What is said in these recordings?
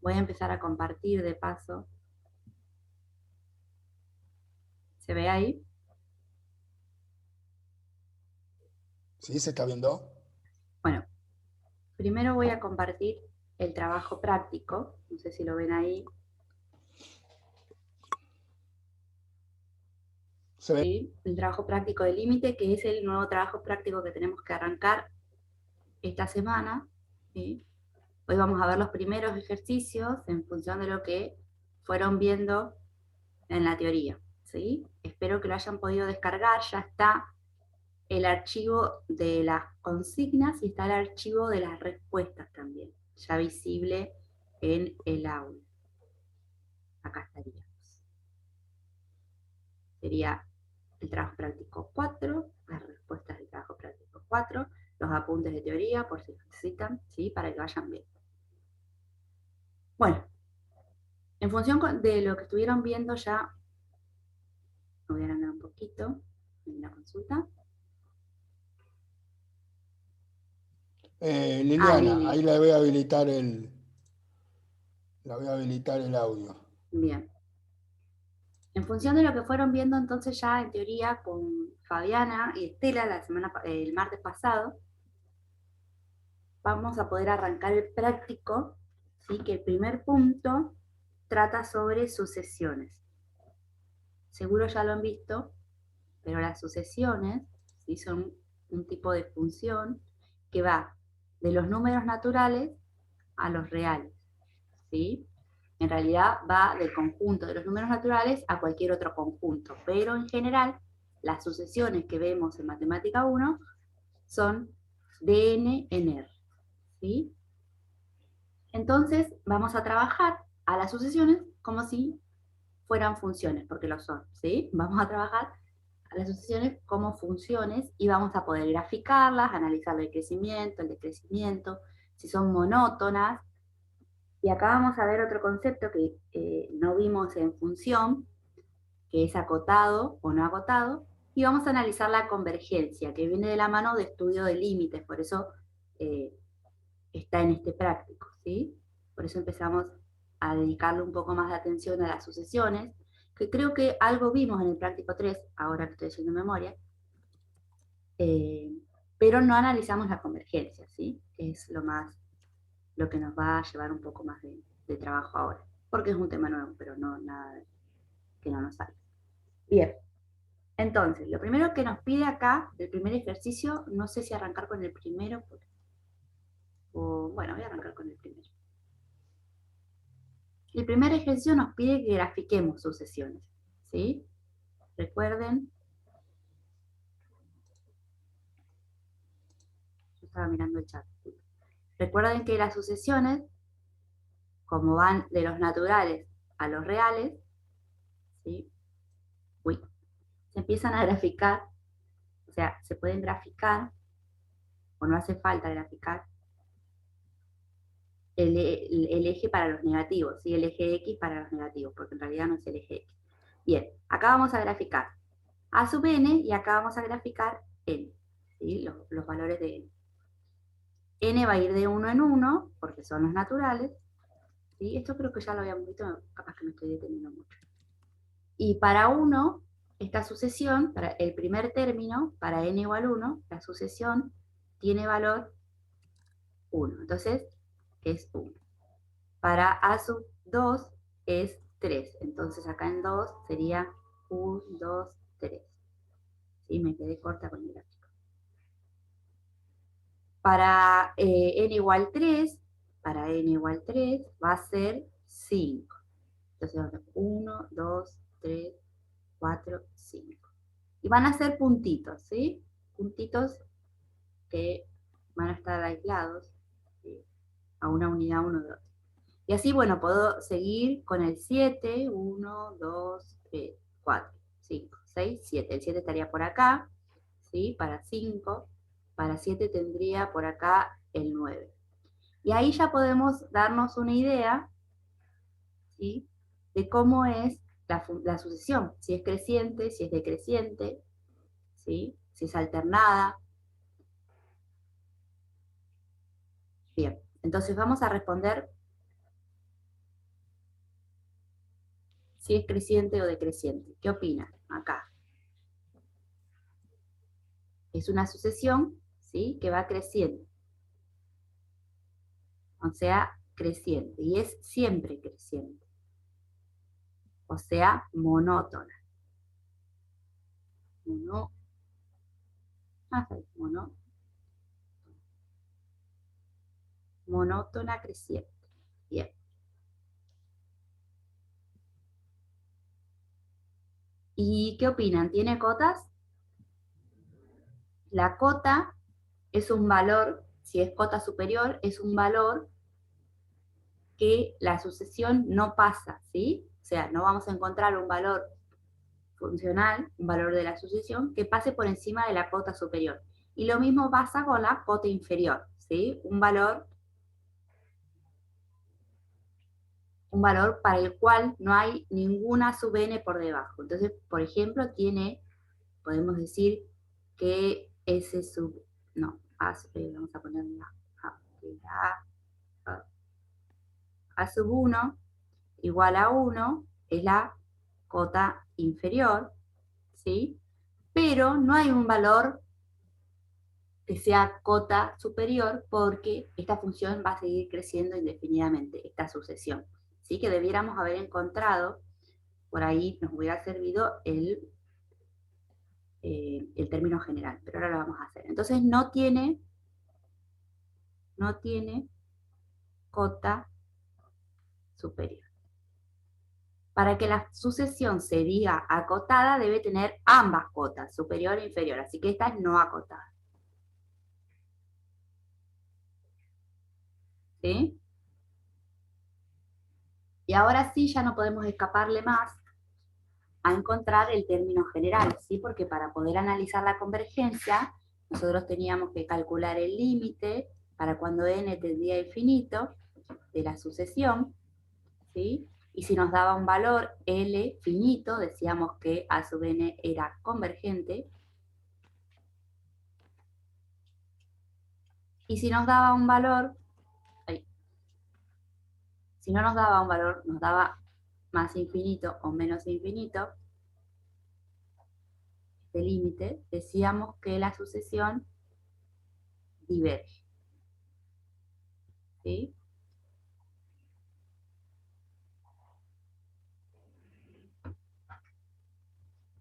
Voy a empezar a compartir de paso. ¿Se ve ahí? ¿Sí? ¿Se está viendo? Bueno, primero voy a compartir el trabajo práctico. No sé si lo ven ahí. ¿Se ve? ¿Sí? El trabajo práctico de límite, que es el nuevo trabajo práctico que tenemos que arrancar esta semana. ¿Sí? Hoy vamos a ver los primeros ejercicios en función de lo que fueron viendo en la teoría. ¿Sí? Espero que lo hayan podido descargar. Ya está el archivo de las consignas y está el archivo de las respuestas también, ya visible en el aula. Acá estaríamos. Sería el trabajo práctico 4, las respuestas del trabajo práctico 4, los apuntes de teoría por si necesitan, ¿sí? Para que vayan bien. Bueno, en función de lo que estuvieron viendo ya, me voy a agrandar un poquito en la consulta. Liliana, Lili, ahí la voy a habilitar el audio. bien. En función de lo que fueron viendo entonces ya en teoría con Fabiana y Estela el martes pasado, vamos a poder arrancar el práctico, ¿sí? Que el primer punto trata sobre sucesiones. Seguro ya lo han visto, pero las sucesiones, ¿sí? Son un tipo de función que va de los números naturales a los reales, ¿sí? En realidad va del conjunto de los números naturales a cualquier otro conjunto, pero en general las sucesiones que vemos en Matemática 1 son de n en r, ¿sí? Entonces vamos a trabajar a las sucesiones como si fueran funciones, porque lo son, ¿sí? Vamos a trabajar a las sucesiones como funciones y vamos a poder graficarlas, analizar el crecimiento, el decrecimiento, si son monótonas. Y acá vamos a ver otro concepto que no vimos en función, que es acotado o no acotado, y vamos a analizar la convergencia, que viene de la mano de estudio de límites, por eso eh, está en este práctico, ¿sí? Por eso empezamos a dedicarle un poco más de atención a las sucesiones, que creo que algo vimos en el práctico 3, ahora que estoy haciendo memoria, eh, pero no analizamos la convergencia, ¿sí? Que es lo que nos va a llevar un poco más de trabajo ahora, porque es un tema nuevo, pero no nada que no nos salga. Bien, entonces, lo primero que nos pide acá, el primer ejercicio, no sé si arrancar con el primero, o bueno, voy a arrancar con el primero. El primer ejercicio nos pide que grafiquemos sucesiones, ¿sí? Recuerden, yo estaba mirando el chat. Recuerden que las sucesiones, como van de los naturales a los reales, ¿sí? Uy, se empiezan a graficar, o sea, se pueden graficar, o no hace falta graficar, el eje para los negativos, ¿sí? El eje X para los negativos, porque en realidad no es el eje X. Bien, acá vamos a graficar a sub n y acá vamos a graficar n, ¿sí? Los valores de n. N va a ir de 1 en 1, porque son los naturales, ¿sí? Esto creo que ya lo habíamos visto, capaz que me estoy deteniendo mucho. Y para 1, esta sucesión, para el primer término, para n igual 1, la sucesión tiene valor 1. Entonces, es 1. Para a sub 2 es 3. Entonces, acá en 2 sería 1, 2, 3. ¿Sí? Me quedé corta con el gráfico. Para n igual 3, va a ser 5. Entonces, 1, 2, 3, 4, 5. Y van a ser puntitos, ¿sí? Puntitos que van a estar aislados, ¿sí? A una unidad uno de otro. Y así, bueno, puedo seguir con el 7, 1, 2, 3, 4, 5, 6, 7. El 7 estaría por acá, ¿sí? Para 5. Para 7 tendría por acá el 9. Y ahí ya podemos darnos una idea, ¿sí? De cómo es la sucesión, si es creciente, si es decreciente, ¿sí? Si es alternada. Bien, entonces vamos a responder si es creciente o decreciente. ¿Qué opinan acá? Es una sucesión, ¿sí?, que va creciendo. O sea, creciente. Y es siempre creciente. O sea, monótona. Monótona creciente. Bien. ¿Y qué opinan? ¿Tiene cotas? La cota es un valor, si es cota superior, es un valor que la sucesión no pasa, ¿sí? O sea, no vamos a encontrar un valor funcional, un valor de la sucesión, que pase por encima de la cota superior. Y lo mismo pasa con la cota inferior, ¿sí? Un valor para el cual no hay ninguna sub n por debajo. Entonces, por ejemplo, podemos decir que S sub, no, vamos a poner A sub 1 igual a 1 es la cota inferior, ¿sí? Pero no hay un valor que sea cota superior porque esta función va a seguir creciendo indefinidamente, esta sucesión. ¿Sí? Que debiéramos haber encontrado, por ahí nos hubiera servido el término general, pero ahora lo vamos a hacer. Entonces no tiene cota superior. Para que la sucesión se diga acotada, debe tener ambas cotas, superior e inferior, así que esta es no acotada. ¿Sí? Y ahora sí ya no podemos escaparle más a encontrar el término general, ¿sí? Porque para poder analizar la convergencia, nosotros teníamos que calcular el límite para cuando n tendía a infinito de la sucesión, ¿sí? Y si nos daba un valor L finito, decíamos que A sub n era convergente. Y si nos daba un valor, si no nos daba un valor, nos daba más infinito o menos infinito, este límite, decíamos que la sucesión diverge. ¿Sí?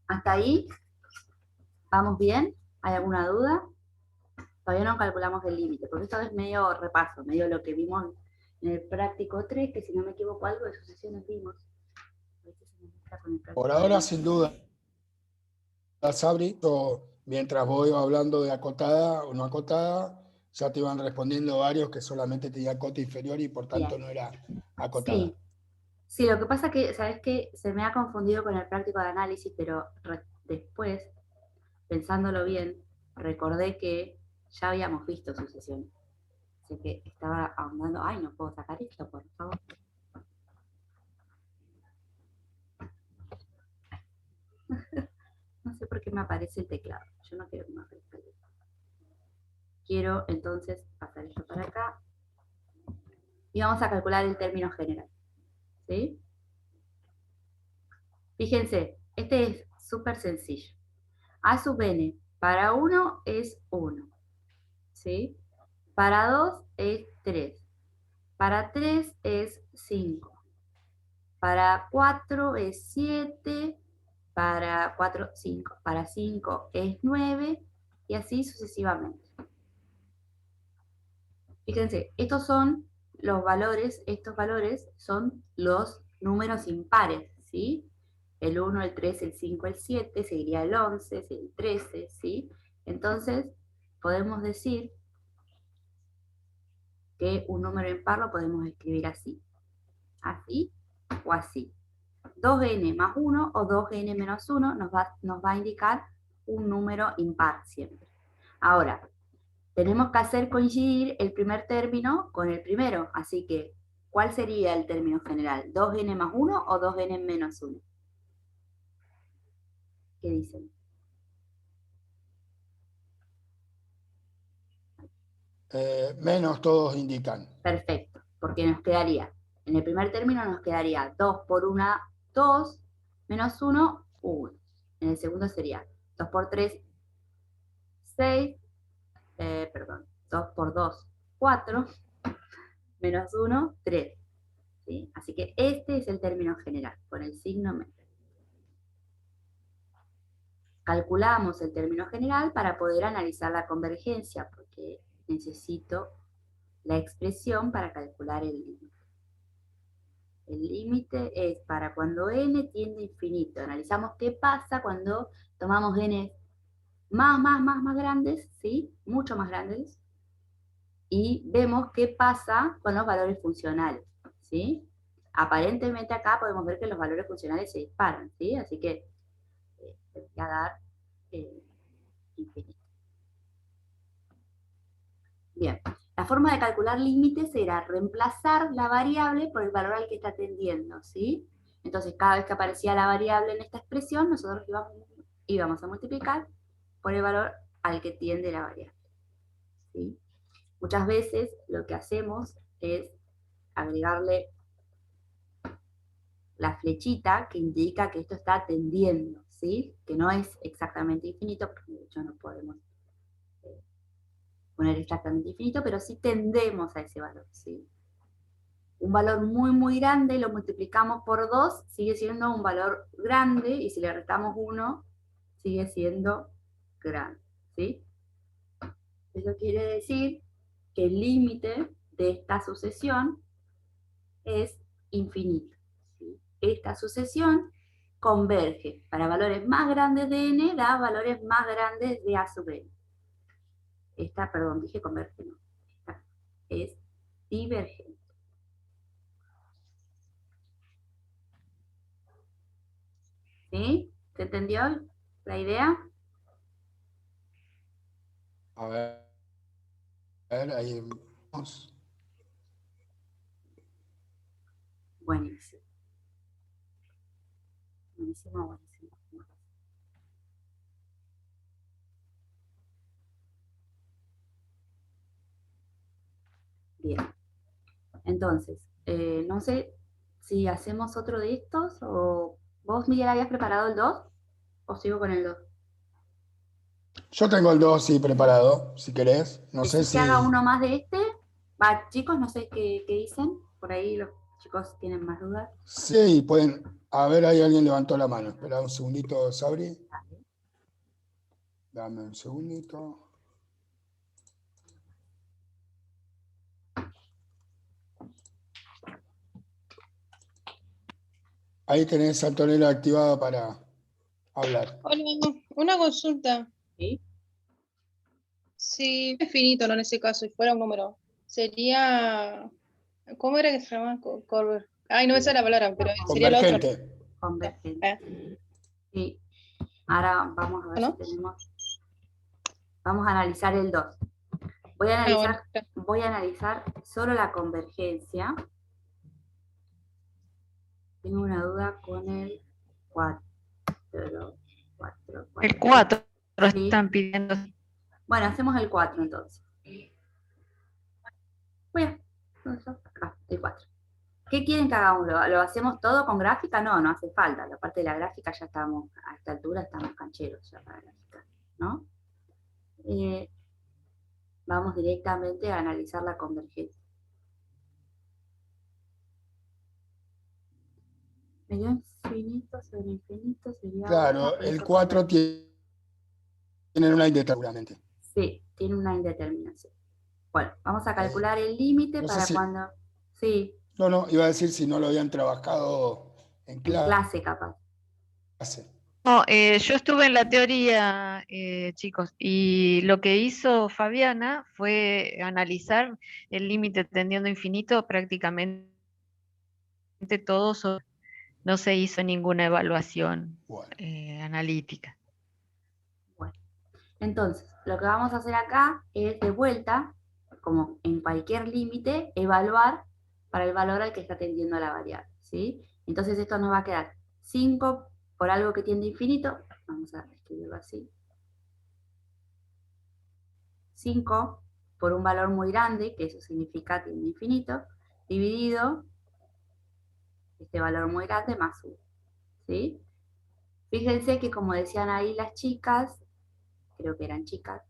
¿Hasta ahí? ¿Vamos bien? ¿Hay alguna duda? Todavía no calculamos el límite, porque esto es medio repaso, medio lo que vimos en el práctico 3, que si no me equivoco algo de sucesiones vimos. Por ahora, sin duda, Sabri, mientras voy hablando de acotada o no acotada, ya te iban respondiendo varios que solamente tenía cota inferior y por tanto Bien. no era acotada. Sí. Sí, lo que pasa es que, ¿sabes qué? Se me ha confundido con el práctico de análisis, pero después, pensándolo bien, recordé que ya habíamos visto sucesiones. Así que estaba ahondando. Ay, no puedo sacar esto, por favor. No sé por qué me aparece el teclado. Yo no quiero que me aparezca el teclado. Quiero entonces pasar esto para acá. Y vamos a calcular el término general. ¿Sí? Fíjense, este es súper sencillo. A sub n para 1 es 1. ¿Sí? Para 2 es 3. Para 3 es 5. Para 4 es 7. Para 4, 5. Para 5 es 9. Y así sucesivamente. Fíjense, estos son los valores, estos valores son los números impares, ¿sí? El 1, el 3, el 5, el 7, seguiría el 11, el 13, ¿sí? Entonces, podemos decir que un número impar lo podemos escribir así o así. 2n más 1 o 2n menos 1 nos va a indicar un número impar siempre. Ahora, tenemos que hacer coincidir el primer término con el primero, así que, ¿cuál sería el término general? ¿2n más 1 o 2n menos 1? ¿Qué dicen? Menos todos indican. Perfecto, porque nos quedaría, en el primer término nos quedaría 2 por 1, 2, Menos 1, 1. En el segundo sería 2 por 3, 6. Perdón, 2 por 2, 4. Menos 1, 3. ¿Sí? Así que este es el término general, con el signo menos. Calculamos el término general para poder analizar la convergencia, porque necesito la expresión para calcular el límite. El límite es para cuando n tiende a infinito. Analizamos qué pasa cuando tomamos n más grandes, ¿sí? Mucho más grandes, y vemos qué pasa con los valores funcionales, ¿sí? Aparentemente acá podemos ver que los valores funcionales se disparan, ¿sí? Así que debería dar infinito. Bien, la forma de calcular límites era reemplazar la variable por el valor al que está tendiendo, ¿sí? Entonces, cada vez que aparecía la variable en esta expresión, nosotros íbamos a multiplicar por el valor al que tiende la variable, ¿sí? Muchas veces lo que hacemos es agregarle la flechita que indica que esto está tendiendo, ¿sí? Que no es exactamente infinito, porque de hecho no podemos poner exactamente infinito, pero sí tendemos a ese valor, ¿sí? Un valor muy grande lo multiplicamos por 2, sigue siendo un valor grande, y si le restamos 1, sigue siendo grande, ¿sí? Eso quiere decir que el límite de esta sucesión es infinito, ¿sí? Esta sucesión converge para valores más grandes de n, da valores más grandes de a sub n. Esta, perdón, dije converge, no. Esta es divergente. ¿Sí? ¿Se entendió la idea? A ver, ahí vamos. Buenísimo. Buenísimo. Bien. Entonces, no sé si hacemos otro de estos, o vos, Miguel, habías preparado el 2, o sigo con el 2. Yo tengo el 2 sí preparado, si querés. No sé ¿Decís que haga si... uno más de este? Va, chicos, no sé qué dicen. Por ahí los chicos tienen más dudas. Sí, pueden... A ver, ahí alguien levantó la mano. Espera un segundito, Sabri. Dame un segundito. Ahí tenés Antonella activada para hablar. Hola, una consulta. ¿Sí? Si es finito, ¿no? En ese caso, si fuera un número, sería. ¿Cómo era que se llama? Ay, no me sale la palabra, pero sería lo otro. Convergente. Convergente. Sí. Ahora vamos a ver si ¿No? tenemos. Vamos a analizar el 2. Voy a Ah, bueno. analizar solo la convergencia. Tengo una duda con el 4. El 4 Sí. están pidiendo. Bueno, hacemos el 4 entonces. Bueno, acá, el 4. ¿Qué quieren que hagamos? ¿Lo hacemos todo con gráfica? No, no hace falta. La parte de la gráfica ya estamos, a esta altura estamos cancheros ya para graficar, ¿no? Vamos directamente a analizar la convergencia. Medio infinito sobre infinito sería... Claro, el 4 tiene una indeterminante. Sí, tiene una indeterminación. Bueno, vamos a calcular el límite No sé para si... cuando... Sí, No, iba a decir si no lo habían trabajado en en clase. clase capaz. No, yo estuve en la teoría, chicos, y lo que hizo Fabiana fue analizar el límite tendiendo a infinito prácticamente todo, no se hizo ninguna evaluación Bueno. analítica. Bueno, entonces, lo que vamos a hacer acá es de vuelta, como en cualquier límite, evaluar para el valor al que está tendiendo la variable, ¿sí? Entonces esto nos va a quedar 5 por algo que tiende a infinito, vamos a escribirlo así, 5 por un valor muy grande, que eso significa tiende a infinito, dividido este valor muy grande más 1, ¿sí? Fíjense que como decían ahí las chicas, creo que eran chicas,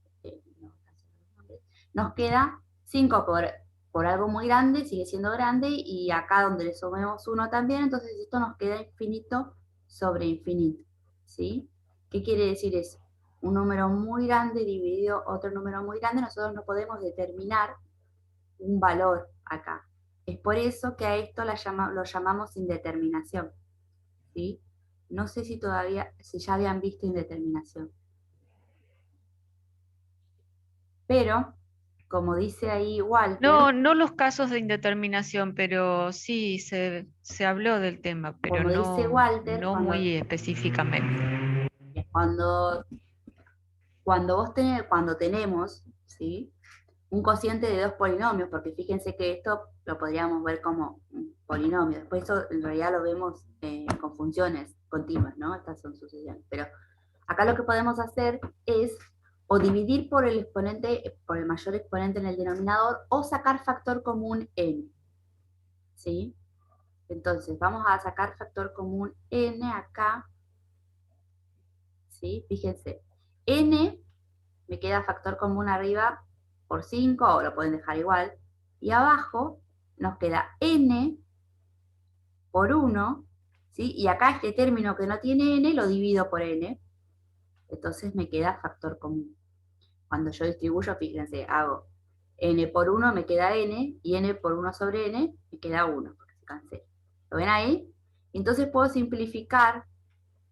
nos queda 5 por algo muy grande, sigue siendo grande, y acá donde le sumemos 1 también, entonces esto nos queda infinito sobre infinito, ¿sí? ¿Qué quiere decir eso? Un número muy grande dividido otro número muy grande, nosotros no podemos determinar un valor acá. Es por eso que a esto lo llamamos indeterminación, ¿sí? No sé si ya habían visto indeterminación. Pero, como dice ahí Walter... No, no los casos de indeterminación, pero sí se habló del tema, pero como dice no, Walter, no muy específicamente. cuando tenemos, ¿sí?, un cociente de 2 polinomios, porque fíjense que esto lo podríamos ver como un polinomio, después eso en realidad lo vemos con funciones continuas, ¿no? Estas son sucesiones, pero acá lo que podemos hacer es o dividir por el exponente, por el mayor exponente en el denominador, o sacar factor común n, ¿sí? Entonces vamos a sacar factor común n acá, ¿sí? Fíjense, n me queda factor común arriba por 5, o lo pueden dejar igual, y abajo nos queda n por 1, ¿sí? Y acá este término que no tiene n lo divido por n, entonces me queda factor común. Cuando yo distribuyo, fíjense, hago n por 1 me queda n, y n por 1 sobre n me queda 1, porque se cancela. ¿Lo ven ahí? Entonces puedo simplificar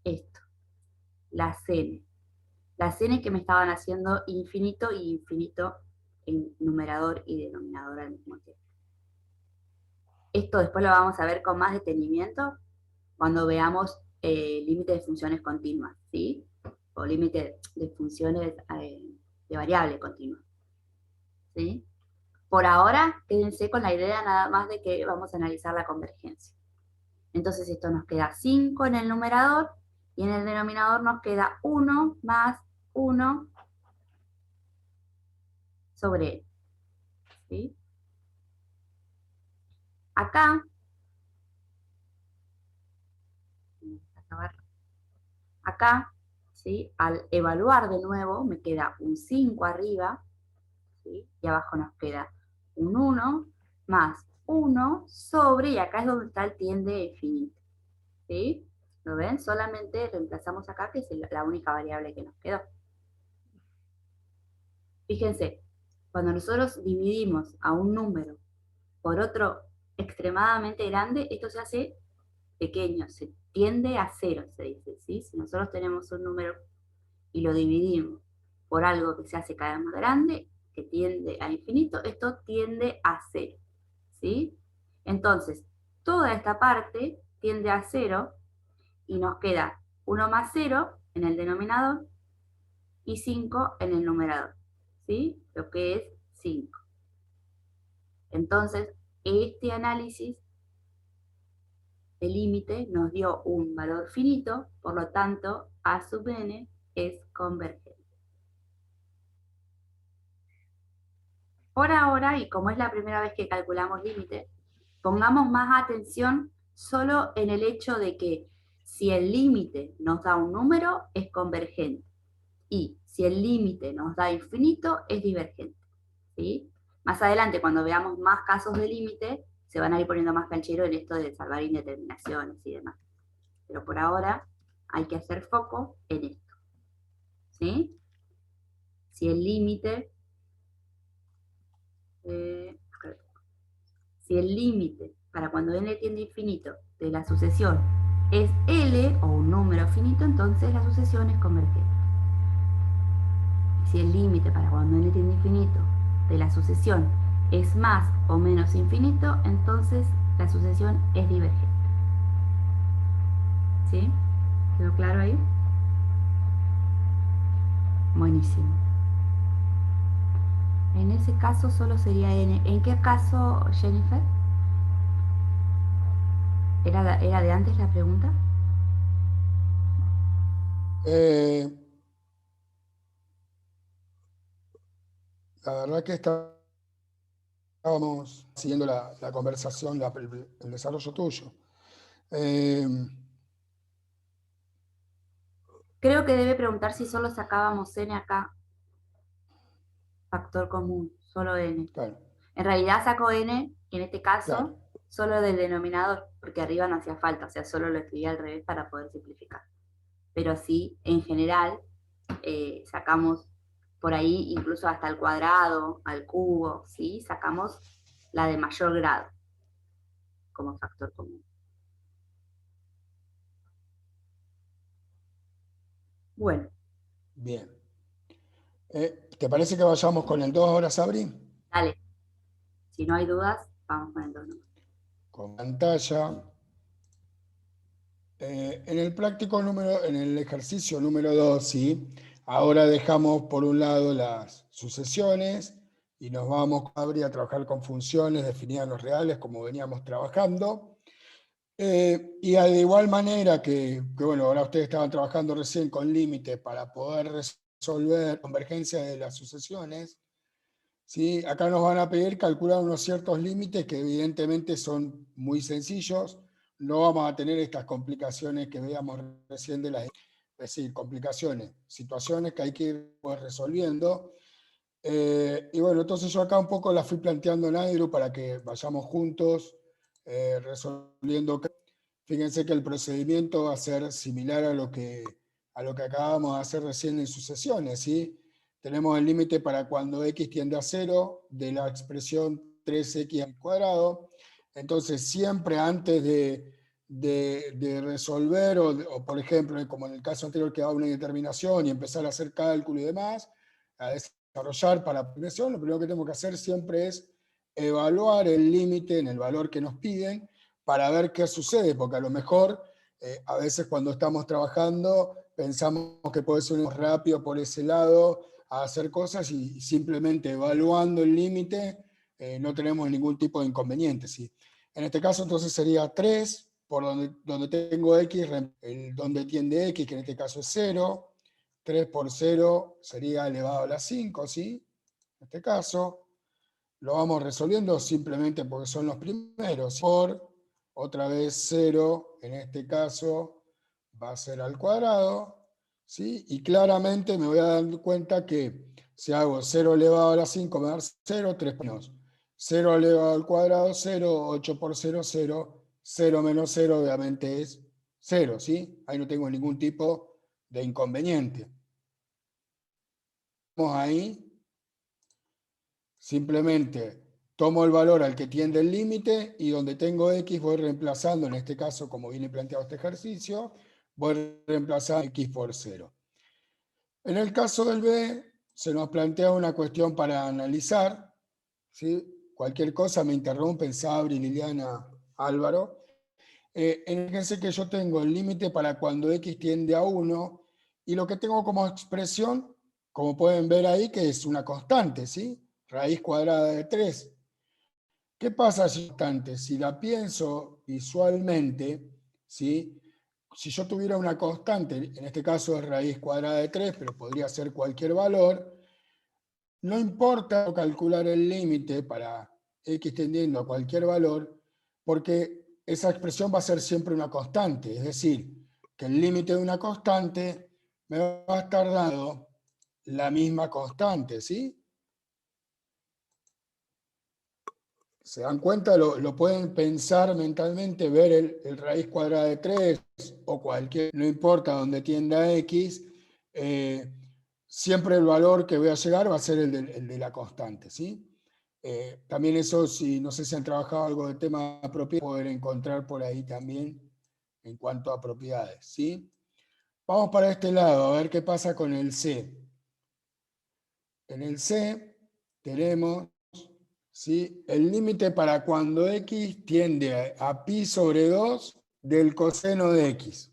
esto, las n. Las n que me estaban haciendo infinito y infinito en numerador y denominador al mismo tiempo. Esto después lo vamos a ver con más detenimiento cuando veamos límite de funciones continuas, ¿sí? O límite de funciones de variable continua, ¿sí? Por ahora, quédense con la idea nada más de que vamos a analizar la convergencia. Entonces esto nos queda 5 en el numerador, y en el denominador nos queda 1 más 1 sobre n, ¿sí? Acá, ¿sí?, al evaluar de nuevo me queda un 5 arriba, ¿sí?, y abajo nos queda un 1 más 1 sobre, y acá es donde está el tiende infinito, ¿sí? ¿Lo ven? Solamente reemplazamos acá, que es la única variable que nos quedó. Fíjense, cuando nosotros dividimos a un número por otro extremadamente grande, esto se hace pequeño, se tiende a 0, se dice, ¿sí? Si nosotros tenemos un número y lo dividimos por algo que se hace cada vez más grande, que tiende a infinito, esto tiende a 0, ¿sí? Entonces, toda esta parte tiende a 0, y nos queda 1 más 0 en el denominador y 5 en el numerador, ¿sí? Lo que es 5. Entonces, este análisis de límite nos dio un valor finito, por lo tanto, A sub n es convergente. Por ahora, y como es la primera vez que calculamos límite, pongamos más atención solo en el hecho de que si el límite nos da un número, es convergente. Y si el límite nos da infinito, es divergente, ¿sí? Más adelante, cuando veamos más casos de límite, se van a ir poniendo más canchero en esto de salvar indeterminaciones y demás. Pero por ahora hay que hacer foco en esto, ¿sí? Si el límite... si el límite para cuando n tiende a infinito de la sucesión es L, o un número finito, entonces la sucesión es convergente. Si el límite para cuando n tiende a infinito de la sucesión es más o menos infinito, entonces la sucesión es divergente. ¿Sí? ¿Quedó claro ahí? Buenísimo. En ese caso solo sería n. ¿En qué caso, Jennifer? ¿Era de antes la pregunta? La verdad que estábamos siguiendo la conversación, el desarrollo tuyo. Creo que debe preguntar si solo sacábamos n acá, factor común, solo n. Claro, En realidad saco n, en este caso, claro. solo del denominador, porque arriba no hacía falta, o sea, solo lo escribí al revés para poder simplificar. Pero sí, en general, sacamos por ahí incluso hasta el cuadrado, al cubo, ¿sí? Sacamos la de mayor grado como factor común. Bueno, Bien. ¿Te parece que vayamos con el 2 ahora, Sabri? dale. Si no hay dudas, vamos con el 2. Con pantalla. En el ejercicio número 2, ¿sí? Ahora dejamos por un lado las sucesiones y nos vamos a trabajar con funciones definidas en los reales, como veníamos trabajando. Y de igual manera bueno, ahora ustedes estaban trabajando recién con límites para poder resolver convergencia de las sucesiones, ¿sí? Acá nos van a pedir calcular unos ciertos límites que evidentemente son muy sencillos. No vamos a tener estas complicaciones que veíamos recién es decir, complicaciones, situaciones que hay que ir pues, resolviendo. Y bueno, entonces yo acá un poco la fui planteando en Airo para que vayamos juntos resolviendo. Fíjense que el procedimiento va a ser similar a lo que acabamos de hacer recién en sucesiones, ¿sí? Tenemos el límite para cuando x tiende a 0 de la expresión 3x al cuadrado. Entonces, siempre antes de resolver, o por ejemplo, como en el caso anterior que daba una indeterminación y empezar a hacer cálculo y demás, a desarrollar para la progresión, lo primero que tenemos que hacer siempre es evaluar el límite en el valor que nos piden para ver qué sucede, porque a lo mejor a veces cuando estamos trabajando pensamos que puede ser un rápido por ese lado a hacer cosas y simplemente evaluando el límite no tenemos ningún tipo de inconveniente, ¿sí? En este caso entonces sería 3, por donde tengo x, donde tiende x, que en este caso es 0, 3 por 0 sería elevado a la 5, ¿sí? En este caso, lo vamos resolviendo simplemente porque son los primeros. Por, otra vez 0, en este caso, va a ser al cuadrado, ¿sí? Y claramente me voy a dar cuenta que si hago 0 elevado a la 5 me va a dar 0, 3 menos. 0 elevado al cuadrado, 0, 8 por 0, 0, 0 menos 0 obviamente es 0, ¿sí? Ahí no tengo ningún tipo de inconveniente. Vamos ahí. Simplemente tomo el valor al que tiende el límite y donde tengo x voy reemplazando, en este caso, como viene planteado este ejercicio, voy reemplazando x por 0. En el caso del b, se nos plantea una cuestión para analizar, ¿sí? Cualquier cosa me interrumpen, Sabri, Liliana, Álvaro. Fíjense que yo tengo el límite para cuando x tiende a 1 y lo que tengo como expresión, como pueden ver ahí, que es una constante, ¿sí? Raíz cuadrada de 3. ¿Qué pasa si la pienso visualmente, ¿sí? Si yo tuviera una constante, en este caso es raíz cuadrada de 3, pero podría ser cualquier valor, no importa calcular el límite para x tendiendo a cualquier valor, porque esa expresión va a ser siempre una constante, es decir, que el límite de una constante me va a estar dando la misma constante, ¿sí? ¿Se dan cuenta? Lo pueden pensar mentalmente, ver el raíz cuadrada de 3 o cualquier, no importa donde tienda x, siempre el valor que voy a llegar va a ser el de la constante, ¿sí? También eso, si no sé si han trabajado algo de tema de propiedades, poder encontrar por ahí también en cuanto a propiedades, ¿sí? Vamos para este lado, a ver qué pasa con el C. En el C tenemos, ¿sí?, el límite para cuando x tiende a pi sobre 2 del coseno de x.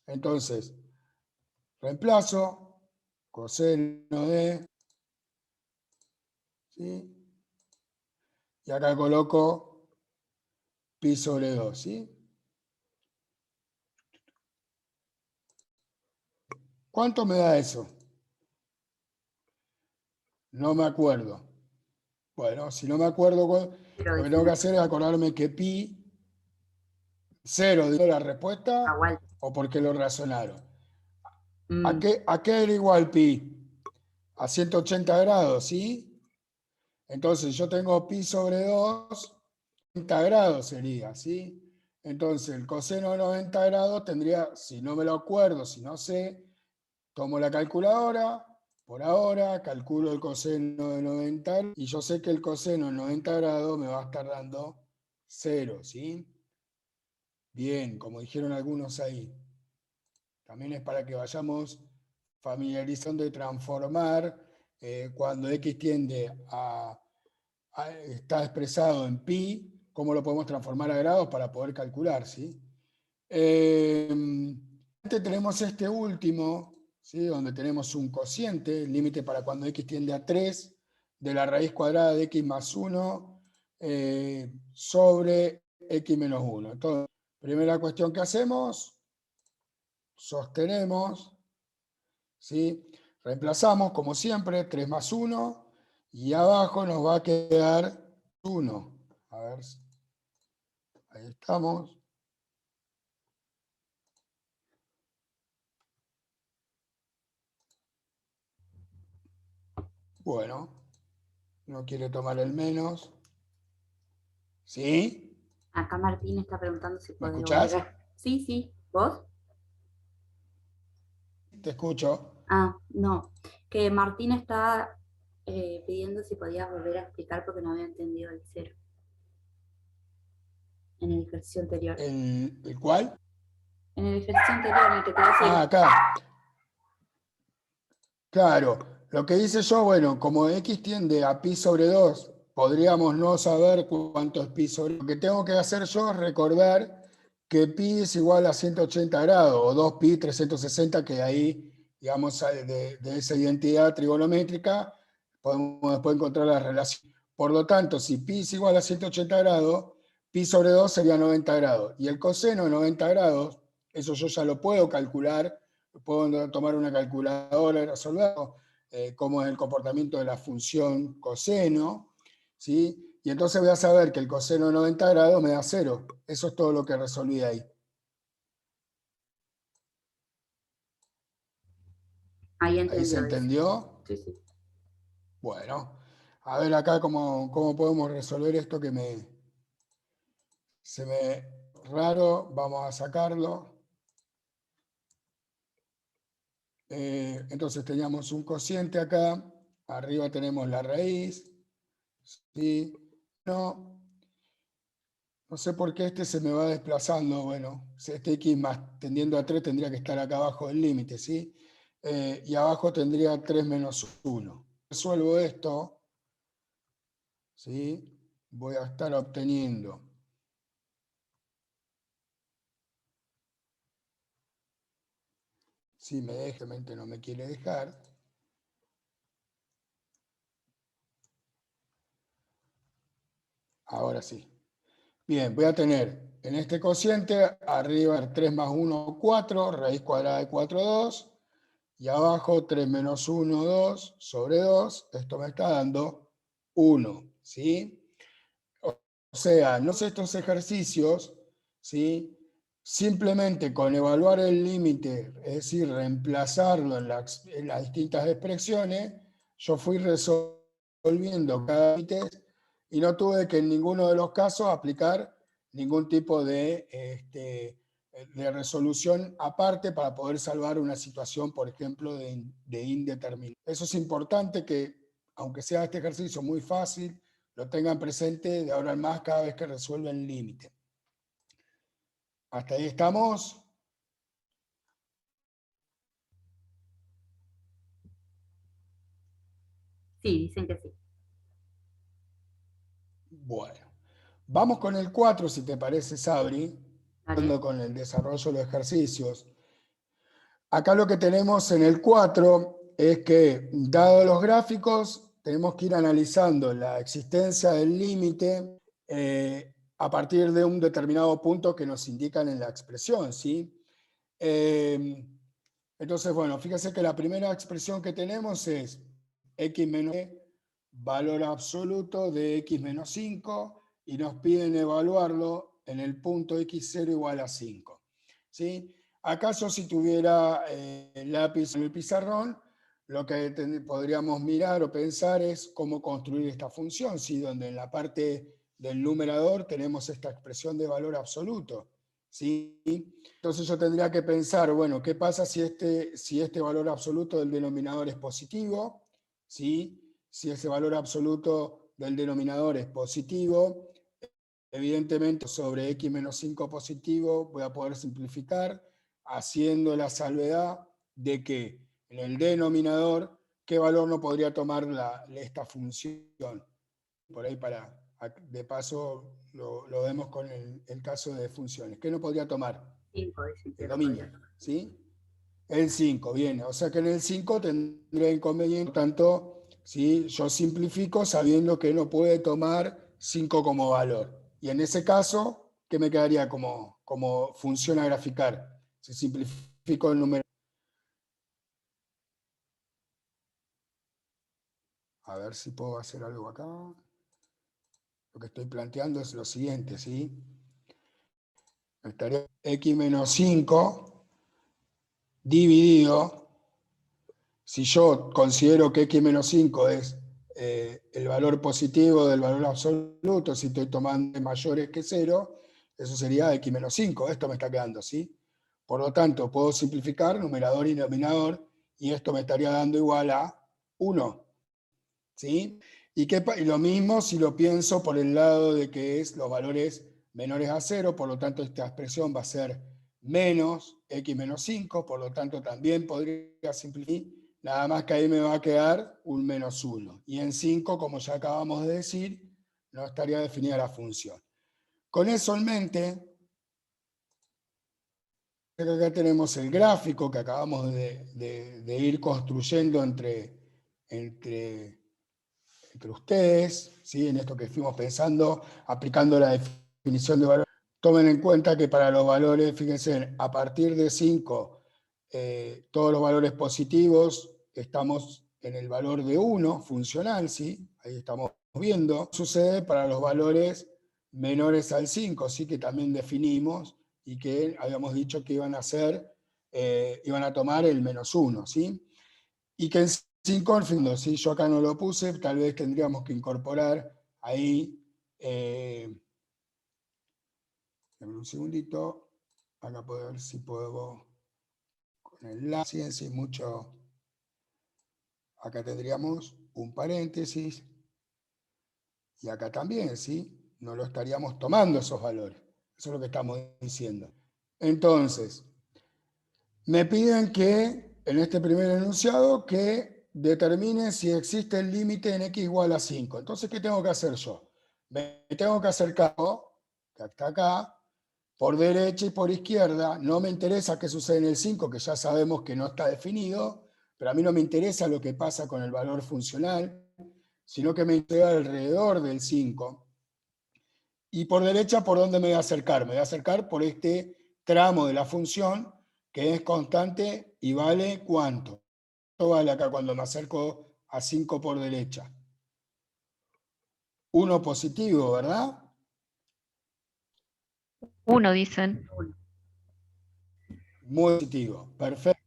Entonces, reemplazo coseno de, ¿sí?, y acá coloco pi sobre 2, ¿sí? ¿Cuánto me da eso? No me acuerdo. Bueno, si no me acuerdo, lo que tengo que hacer es acordarme que pi, 0 dio la respuesta, Igual. o porque lo razonaron. ¿A qué era igual pi? A 180 grados, ¿sí? Entonces yo tengo pi sobre 2, 90 grados sería, ¿sí? Entonces el coseno de 90 grados tendría, si no me lo acuerdo, si no sé, tomo la calculadora, por ahora calculo el coseno de 90 y yo sé que el coseno de 90 grados me va a estar dando 0, ¿sí? Bien, como dijeron algunos ahí. También es para que vayamos familiarizando y transformar cuando x tiende está expresado en pi, cómo lo podemos transformar a grados para poder calcular, ¿sí? Tenemos este último, ¿sí? Donde tenemos un cociente, límite para cuando x tiende a 3, de la raíz cuadrada de x más 1 sobre x menos 1. Entonces, primera cuestión que hacemos, sostenemos, ¿sí? Reemplazamos, como siempre, 3 más 1, y abajo nos va a quedar 1. A ver, ahí estamos. Bueno, no quiere tomar el menos. ¿Sí? Acá Martín está preguntando si ¿Me puede escuchás? volver. Sí, sí. ¿Vos? Te escucho. Ah, no. Que Martín está pidiendo si podías volver a explicar porque no había entendido el cero en el ejercicio anterior. ¿El cuál? En el ejercicio anterior, en el que te vas a Ah, acá. Claro. Lo que hice yo, bueno, como x tiende a pi sobre 2, podríamos no saber cuánto es pi sobre 2. Lo que tengo que hacer yo es recordar que pi es igual a 180 grados, o 2 pi 360, que ahí, digamos, de esa identidad trigonométrica, podemos después encontrar la relación. Por lo tanto, si pi es igual a 180 grados, pi sobre 2 sería 90 grados. Y el coseno de 90 grados, eso yo ya lo puedo calcular, puedo tomar una calculadora y resolverlo, cómo es el comportamiento de la función coseno, ¿sí? Y entonces voy a saber que el coseno de 90 grados me da 0. Eso es todo lo que resolví ahí. Ahí ¿Ahí se entendió, dice. entendió? Sí, sí. Bueno, a ver acá cómo podemos resolver esto que se me raro. Vamos a sacarlo. Entonces teníamos un cociente acá. Arriba tenemos la raíz. ¿Sí? No sé por qué este se me va desplazando. Bueno, este x más tendiendo a 3 tendría que estar acá abajo del límite, ¿sí? Y abajo tendría 3 menos 1. Resuelvo esto, ¿sí? Voy a estar obteniendo si me deja, no me quiere dejar. Ahora sí. Bien, voy a tener en este cociente arriba 3 más 1, 4, raíz cuadrada de 4, 2. Y abajo 3 menos 1, 2, sobre 2. Esto me está dando 1, ¿sí? O sea, no sé estos ejercicios, ¿sí? Simplemente con evaluar el límite, es decir, reemplazarlo en las distintas expresiones, yo fui resolviendo cada límite y no tuve que en ninguno de los casos aplicar ningún tipo de resolución aparte para poder salvar una situación, por ejemplo, de indeterminado. Eso es importante que, aunque sea este ejercicio muy fácil, lo tengan presente de ahora en más cada vez que resuelven el límite. ¿Hasta ahí estamos? Sí, dicen que sí. Bueno, vamos con el 4, si te parece, Sabri, Dale. con el desarrollo de los ejercicios. Acá lo que tenemos en el 4 es que, dados los gráficos, tenemos que ir analizando la existencia del límite a partir de un determinado punto que nos indican en la expresión, ¿sí? Entonces, bueno, fíjense que la primera expresión que tenemos es x menos e, valor absoluto de x menos 5, y nos piden evaluarlo en el punto x0 igual a 5. ¿Sí? ¿Acaso si tuviera el lápiz en el pizarrón, lo que podríamos mirar o pensar es cómo construir esta función, ¿sí? Donde en la parte del numerador tenemos esta expresión de valor absoluto, ¿sí? Entonces yo tendría que pensar, bueno, ¿qué pasa si este valor absoluto del denominador es positivo? ¿Sí? Si ese valor absoluto del denominador es positivo, evidentemente sobre x menos 5 positivo voy a poder simplificar haciendo la salvedad de que en el denominador, ¿qué valor no podría tomar esta función? Por ahí de paso lo vemos con el caso de funciones. ¿Qué no podría tomar? 5, dice que El no dominio, podría tomar. ¿sí? El 5, bien. O sea que en el 5 tendría inconveniente, por tanto, ¿sí? Yo simplifico sabiendo que no puede tomar 5 como valor. Y en ese caso, ¿qué me quedaría como función a graficar? Si simplifico el número. A ver si puedo hacer algo acá. Lo que estoy planteando es lo siguiente, ¿sí? Estaría x menos 5 dividido, si yo considero que x menos 5 es el valor positivo del valor absoluto, si estoy tomando mayores que 0, eso sería x menos 5. Esto me está quedando, ¿sí? Por lo tanto, puedo simplificar numerador y denominador, y esto me estaría dando igual a 1. ¿Sí? Y lo mismo si lo pienso por el lado de que es los valores menores a 0, por lo tanto esta expresión va a ser menos x menos 5, por lo tanto también podría simplificar, nada más que ahí me va a quedar un menos 1. Y en 5, como ya acabamos de decir, no estaría definida la función. Con eso en mente, acá tenemos el gráfico que acabamos de ir construyendo entre ustedes, ¿sí? En esto que fuimos pensando, aplicando la definición de valor. Tomen en cuenta que para los valores, fíjense, a partir de 5, todos los valores positivos, estamos en el valor de 1, funcional, ¿sí? Ahí estamos viendo. Sucede para los valores menores al 5, ¿sí? Que también definimos y que habíamos dicho que iban a tomar el menos 1, ¿sí? Y que en 5, en fin, si yo acá no lo puse, tal vez tendríamos que incorporar ahí, un segundito, acá puedo ver si puedo, con el la ciencia y mucho, acá tendríamos un paréntesis, y acá también, ¿sí? No lo estaríamos tomando esos valores, eso es lo que estamos diciendo. Entonces, me piden que, en este primer enunciado, que determine si existe el límite en x igual a 5. Entonces, ¿qué tengo que hacer yo? Me tengo que acercar, que está acá, por derecha y por izquierda. No me interesa qué sucede en el 5, que ya sabemos que no está definido, pero a mí no me interesa lo que pasa con el valor funcional, sino que me interesa alrededor del 5. Y por derecha, ¿por dónde me voy a acercar? Me voy a acercar por este tramo de la función, que es constante y vale ¿cuánto? ¿Cuánto vale acá cuando me acerco a 5 por derecha? 1 positivo, ¿verdad? 1 dicen. Muy positivo, perfecto.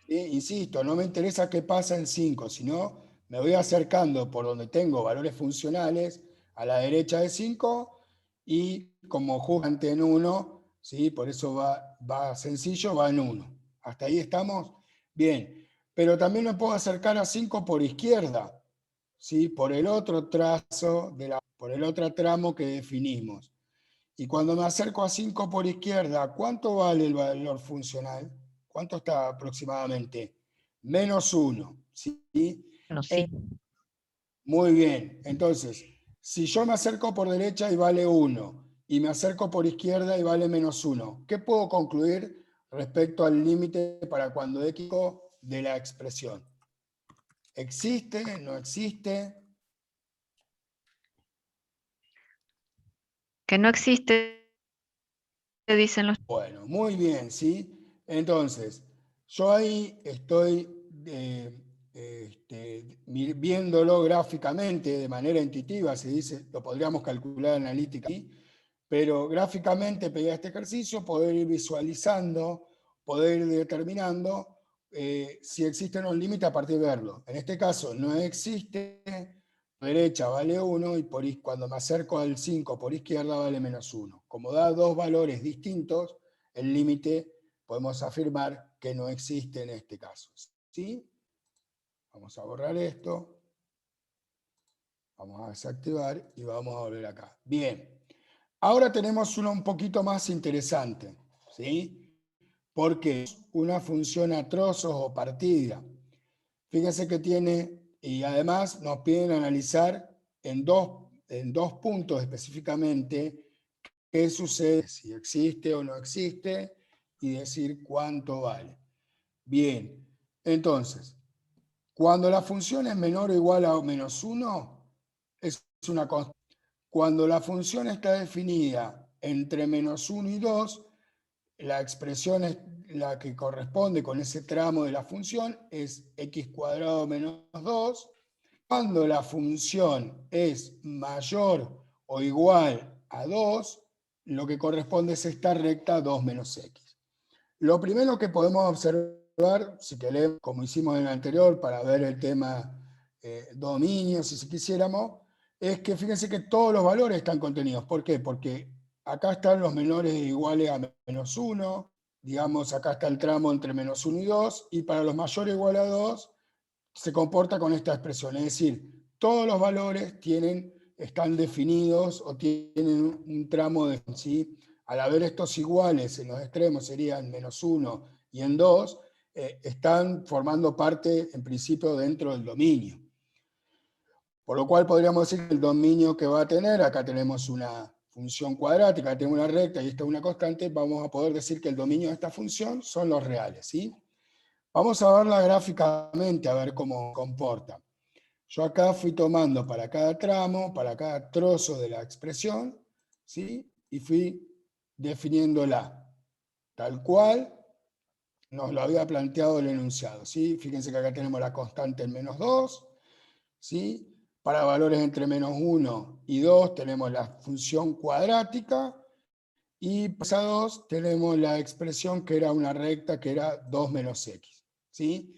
¿Sí? Insisto, no me interesa qué pasa en 5, sino me voy acercando por donde tengo valores funcionales a la derecha de 5 y como justamente en 1, ¿sí? Por eso va sencillo, va en 1. ¿Hasta ahí estamos? Bien, pero también me puedo acercar a 5 por izquierda, ¿sí? Por el otro trazo, por el otro tramo que definimos. Y cuando me acerco a 5 por izquierda, ¿cuánto vale el valor funcional? ¿Cuánto está aproximadamente? Menos 1. ¿Sí? Bueno, sí. Muy bien. Entonces, si yo me acerco por derecha y vale 1, y me acerco por izquierda y vale menos 1, ¿qué puedo concluir respecto al límite para cuando x de la expresión? ¿Existe? ¿No existe? Que no existe, dicen los... Bueno, muy bien, ¿sí? Entonces, yo ahí estoy viéndolo gráficamente de manera intuitiva, se dice, lo podríamos calcular analíticamente, pero gráficamente pegué a este ejercicio, poder ir visualizando poder ir determinando si existe o no un límite a partir de verlo. En este caso no existe, por derecha vale 1 y cuando me acerco al 5 por izquierda vale -1. Como da dos valores distintos, el límite podemos afirmar que no existe en este caso. ¿Sí? Vamos a borrar esto. Vamos a desactivar y vamos a volver acá. Bien. Ahora tenemos uno un poquito más interesante. ¿Sí? Porque es una función a trozos o partida. Fíjense que tiene, y además nos piden analizar en dos puntos específicamente qué sucede, si existe o no existe, y decir cuánto vale. Bien, entonces, cuando la función es menor o igual a -1, es una constante. Cuando la función está definida entre -1 y 2, la expresión es la que corresponde con ese tramo de la función es x² menos 2. Cuando la función es mayor o igual a 2, lo que corresponde es esta recta 2 menos x. Lo primero que podemos observar, si queremos, como hicimos en el anterior, para ver el tema dominios, si quisiéramos, es que fíjense que todos los valores están contenidos. ¿Por qué? Porque acá están los menores e iguales a -1, digamos, acá está el tramo entre -1 y 2, y para los mayores o igual a 2, se comporta con esta expresión, es decir, todos los valores están definidos o tienen un tramo de, ¿sí? Al haber estos iguales en los extremos serían -1 y en 2, están formando parte, en principio, dentro del dominio. Por lo cual podríamos decir que el dominio que va a tener, acá tenemos una función cuadrática, tenemos una recta y esta es una constante, vamos a poder decir que el dominio de esta función son los reales, ¿sí? Vamos a verla gráficamente, a ver cómo comporta. Yo acá fui tomando para cada tramo, para cada trozo de la expresión, ¿sí? Y fui definiéndola, tal cual nos lo había planteado el enunciado, ¿sí? Fíjense que acá tenemos la constante en -2, ¿sí? Para valores entre -1 y 2 tenemos la función cuadrática, y para 2 tenemos la expresión que era una recta, que era 2 menos x. ¿Sí?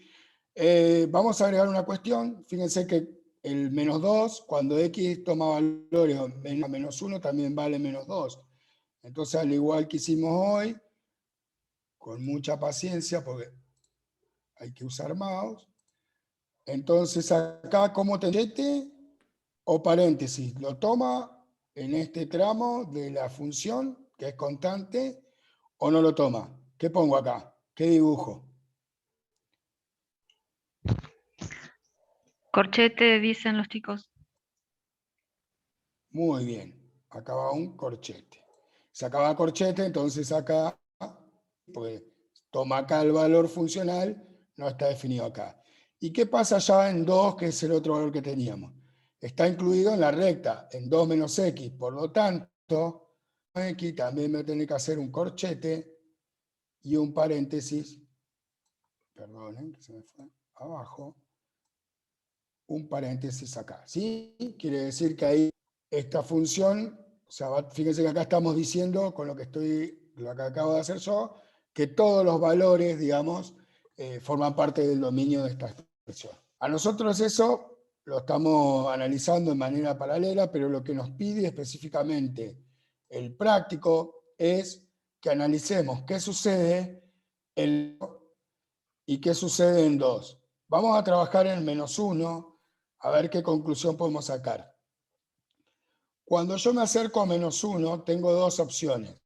Vamos a agregar una cuestión. Fíjense que el -2, cuando x toma valores -1, también vale -2. Entonces, al igual que hicimos hoy, con mucha paciencia, porque hay que usar mouse, entonces acá como corchete o paréntesis, lo toma en este tramo de la función, que es constante, o no lo toma. ¿Qué pongo acá? ¿Qué dibujo? Corchete, dicen los chicos. Muy bien. Acá va un corchete. Se acaba corchete, entonces acá, pues toma acá el valor funcional, no está definido acá. ¿Y qué pasa ya en 2, que es el otro valor que teníamos? Está incluido en la recta, en 2 menos x. Por lo tanto, x también me tiene que hacer un corchete y un paréntesis. Perdonen, que se me fue abajo. Un paréntesis acá. ¿Sí? Quiere decir que ahí esta función, o sea, fíjense que acá estamos diciendo, con lo que acabo de hacer yo, que todos los valores, digamos, forman parte del dominio de esta expresión. A nosotros eso lo estamos analizando de manera paralela, pero lo que nos pide específicamente el práctico es que analicemos qué sucede y qué sucede en 2. Vamos a trabajar en -1, a ver qué conclusión podemos sacar. Cuando yo me acerco a -1, tengo dos opciones.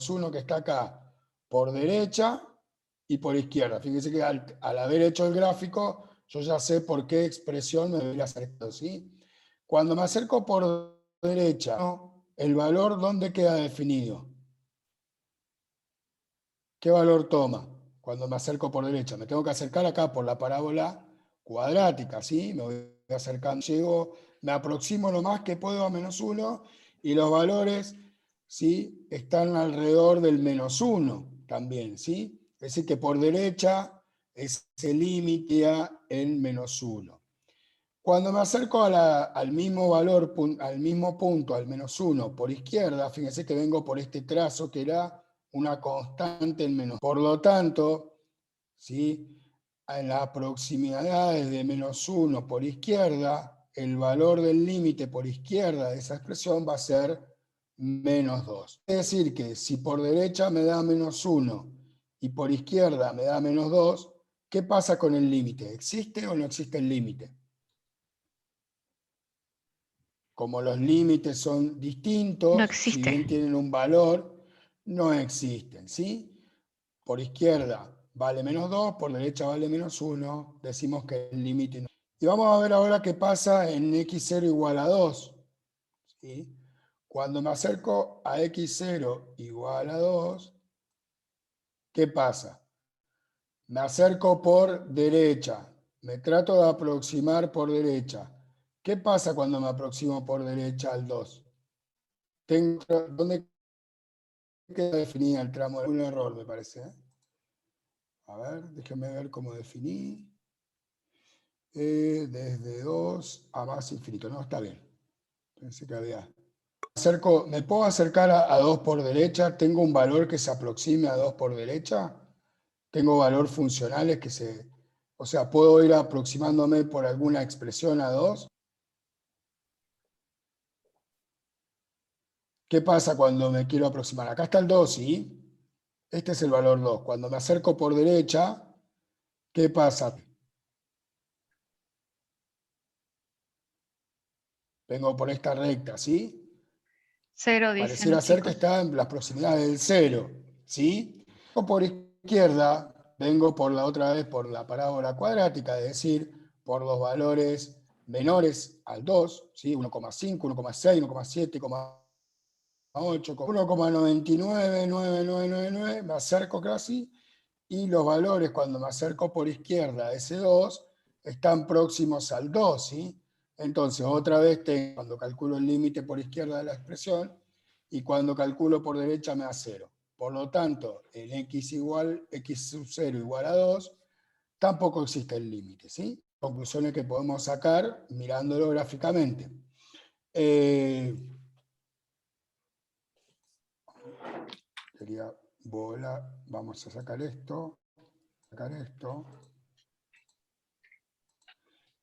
Uno que está acá por derecha y por izquierda. Fíjense que al haber hecho el gráfico, yo ya sé por qué expresión me voy acercando, ¿sí? Cuando me acerco por derecha, el valor, ¿dónde queda definido? ¿Qué valor toma cuando me acerco por derecha? Me tengo que acercar acá por la parábola cuadrática, ¿sí? Me voy acercando, me aproximo lo más que puedo a -1 y los valores, ¿sí? Están alrededor del -1 también, ¿sí? Es decir, que por derecha ese límite en -1. Cuando me acerco al mismo valor, al mismo punto, al -1 por izquierda, fíjense que vengo por este trazo que era una constante en menos. Por lo tanto, ¿sí? En las proximidades de menos 1 por izquierda, el valor del límite por izquierda de esa expresión va a ser menos 2. Es decir, que si por derecha me da menos 1 y por izquierda me da menos 2, ¿qué pasa con el límite? ¿Existe o no existe el límite? Como los límites son distintos, No si existe. bien tienen un valor, no existen, ¿sí? Por izquierda vale menos 2, por derecha vale menos 1, decimos que el límite no. Y vamos a ver ahora qué pasa en x0 igual a 2. ¿Sí? Cuando me acerco a x0 igual a 2, ¿qué pasa? Me acerco por derecha, me trato de aproximar por derecha. ¿Qué pasa cuando me aproximo por derecha al 2? ¿Dónde queda definida el tramo? Un error, me parece. A ver, déjenme ver cómo definí. Desde 2 a más infinito. No, está bien. Pensé que había... ¿Me puedo acercar a 2 por derecha? ¿Tengo un valor que se aproxime a 2 por derecha? ¿Tengo valor funcionales que se... O sea, ¿puedo ir aproximándome por alguna expresión a 2? ¿Qué pasa cuando me quiero aproximar? Acá está el 2, ¿sí? Este es el valor 2. Cuando me acerco por derecha, ¿qué pasa? Vengo por esta recta, ¿sí? 0 dicen Pareciera los ser que chicos. está en las proximidades del 0, ¿sí? O por izquierda, vengo por la otra vez por la parábola cuadrática, es decir, por los valores menores al 2, ¿sí? 1,5, 1,6, 1,7, 1,8, 1,999999, me acerco casi, y los valores cuando me acerco por izquierda a ese 2 están próximos al 2, ¿sí? Entonces, otra vez, cuando calculo el límite por izquierda de la expresión, y cuando calculo por derecha me da 0. Por lo tanto, en x sub 0 igual a 2, tampoco existe el límite, ¿sí? Conclusiones que podemos sacar mirándolo gráficamente. Sería bola, vamos a sacar esto.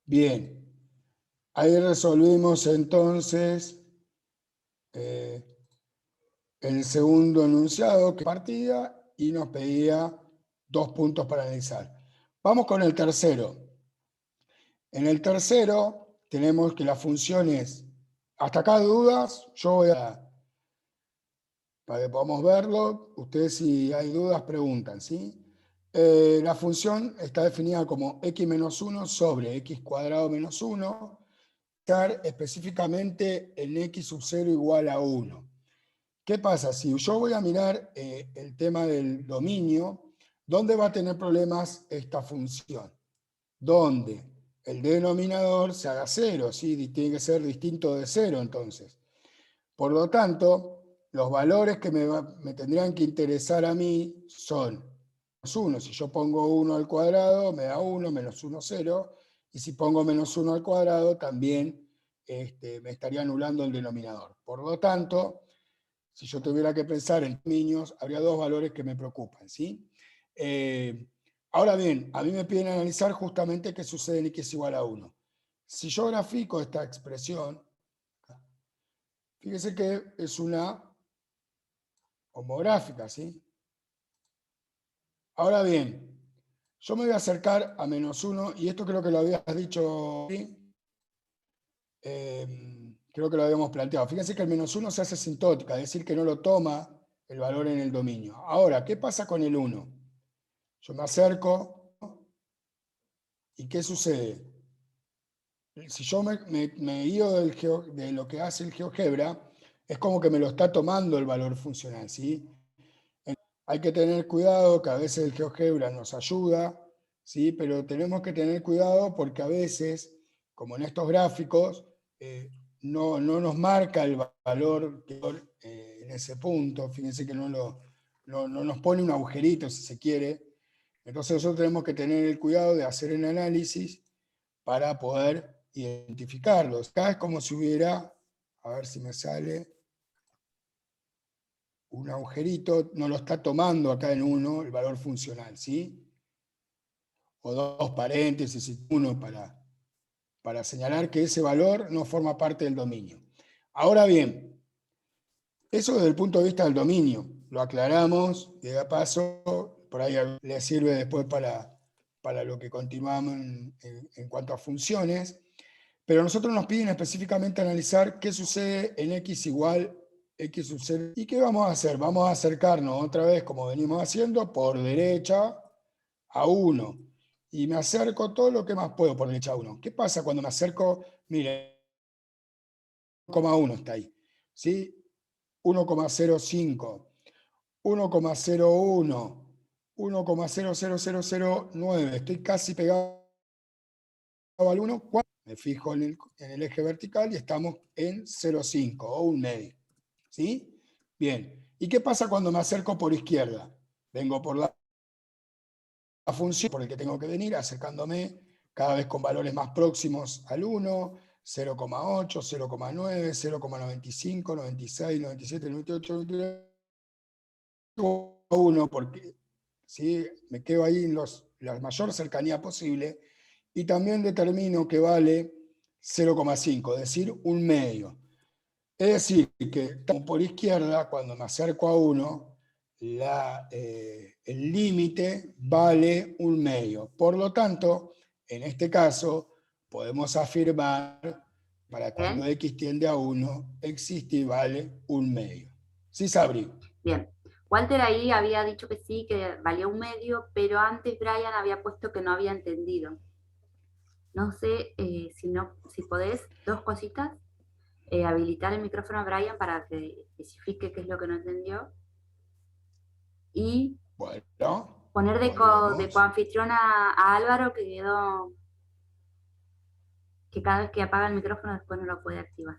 Bien, ahí resolvimos entonces el segundo enunciado que partía y nos pedía 2 puntos para analizar. Vamos con el tercero. En el tercero tenemos que las funciones, hasta acá dudas, yo voy a, para que podamos verlo, ustedes si hay dudas preguntan, ¿sí? La función está definida como x menos 1 sobre x cuadrado menos 1, específicamente en x sub 0 igual a 1. ¿Qué pasa? Si yo voy a mirar el tema del dominio, ¿dónde va a tener problemas esta función? Donde el denominador se haga 0, ¿sí? Tiene que ser distinto de 0 entonces. Por lo tanto, los valores que me tendrían que interesar a mí son menos 1. Si yo pongo 1 al cuadrado, me da 1, menos 1, 0. Y si pongo menos 1 al cuadrado, también me estaría anulando el denominador. Por lo tanto, si yo tuviera que pensar en niños, habría dos valores que me preocupan, ¿sí? Ahora bien, a mí me piden analizar justamente qué sucede en x igual a 1. Si yo grafico esta expresión, fíjese que es una homográfica, ¿sí? Ahora bien, yo me voy a acercar a menos 1, y esto creo que lo habías dicho, ¿sí? Creo que lo habíamos planteado. Fíjense que el menos 1 se hace asintótica, es decir, que no lo toma el valor en el dominio. Ahora, ¿qué pasa con el 1? Yo me acerco, ¿y qué sucede? Si yo me guío de lo que hace el GeoGebra, es como que me lo está tomando el valor funcional, ¿sí? Hay que tener cuidado, que a veces el GeoGebra nos ayuda, ¿sí? Pero tenemos que tener cuidado porque a veces, como en estos gráficos, no nos marca el valor en ese punto. Fíjense que no nos pone un agujerito, si se quiere. Entonces nosotros tenemos que tener el cuidado de hacer el análisis para poder identificarlos. Acá es como si hubiera, a ver si me sale, un agujerito, no lo está tomando acá en 1 el valor funcional, ¿sí? O 2 paréntesis y 1 para señalar que ese valor no forma parte del dominio. Ahora bien, eso desde el punto de vista del dominio, lo aclaramos, y de paso, por ahí le sirve después para lo que continuamos en cuanto a funciones, pero a nosotros nos piden específicamente analizar qué sucede en x igual x sub 0. ¿Y qué vamos a hacer? Vamos a acercarnos otra vez, como venimos haciendo, por derecha a 1. Y me acerco todo lo que más puedo por derecha a 1. ¿Qué pasa cuando me acerco? Mire, 1,1 está ahí. ¿Sí? 1,05, 1,01, 1,00009. Estoy casi pegado al 1. Me fijo en el eje vertical y estamos en 0,5 o un medio. ¿Sí? Bien. ¿Y qué pasa cuando me acerco por izquierda? Vengo por la función por el que tengo que venir, acercándome cada vez con valores más próximos al 1, 0,8, 0,9, 0,95, 96, 97, 98, 99, 1, porque ¿sí? Me quedo ahí en la mayor cercanía posible, y también determino que vale 0,5, es decir, un medio. Es decir, que por izquierda, cuando me acerco a 1, el límite vale un medio. Por lo tanto, en este caso, podemos afirmar, para cuando Bien. x tiende a 1, existe y vale un medio. ¿Sí, Sabri? Bien. Walter ahí había dicho que sí, que valía un medio, pero antes Brian había puesto que no había entendido. No sé si podés, dos cositas. Habilitar el micrófono a Brian para que especifique qué es lo que no entendió. Y Bueno, poner de volvemos. coanfitrión a Álvaro, que quedó, que cada vez que apaga el micrófono después no lo puede activar.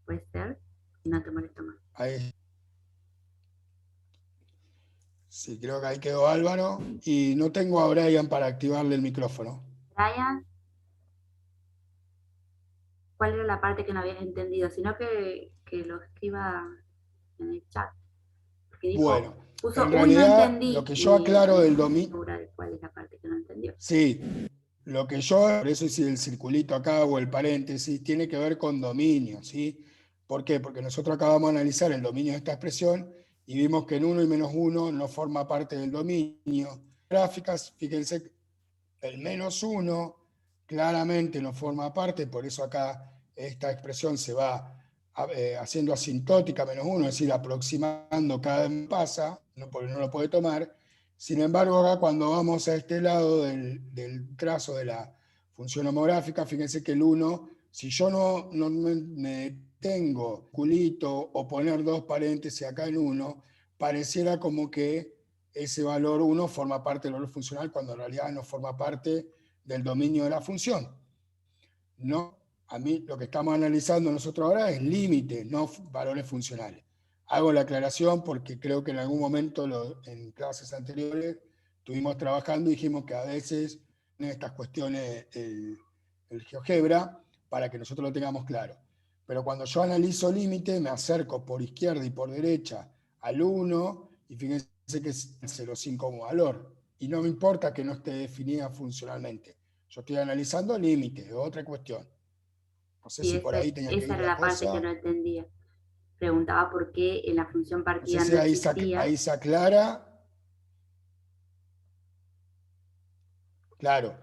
¿Puede ser? Y no te molesto más. Ahí. Sí, creo que ahí quedó Álvaro. Y no tengo a Brian para activarle el micrófono. Brian, ¿cuál era la parte que no habías entendido? Sino que lo escriba en el chat. Porque dijo, Bueno, puso, en uy, no realidad lo entendí, que yo y aclaro no del estoy dominio... segura de cuál es la parte que no entendió. Sí, lo que yo, por eso hice el circulito acá o el paréntesis, tiene que ver con dominio, ¿sí? ¿Por qué? Porque nosotros acabamos de analizar el dominio de esta expresión y vimos que en 1 y menos 1 no forma parte del dominio. Gráficas, fíjense, el menos 1 claramente no forma parte, por eso acá esta expresión se va haciendo asintótica, menos 1, es decir, aproximando cada vez que pasa, porque no lo puede tomar. Sin embargo, acá cuando vamos a este lado del trazo de la función homográfica, fíjense que el 1, si yo no me tengo culito o poner dos paréntesis acá en 1, pareciera como que ese valor 1 forma parte del valor funcional cuando en realidad no forma parte del dominio de la función. No, a mí lo que estamos analizando nosotros ahora es límite, no valores funcionales. Hago la aclaración porque creo que en algún momento en clases anteriores estuvimos trabajando y dijimos que a veces en estas cuestiones el GeoGebra para que nosotros lo tengamos claro. Pero cuando yo analizo límite me acerco por izquierda y por derecha al 1 y fíjense que es el 0,5 como valor. Y no me importa que no esté definida funcionalmente. Yo estoy analizando límites, es otra cuestión. No sé Sí, si por ahí tenía que esa ir era la la parte que cosa. no entendía. Preguntaba por qué en la función No sé partida si no ahí existía. se aclara. Claro,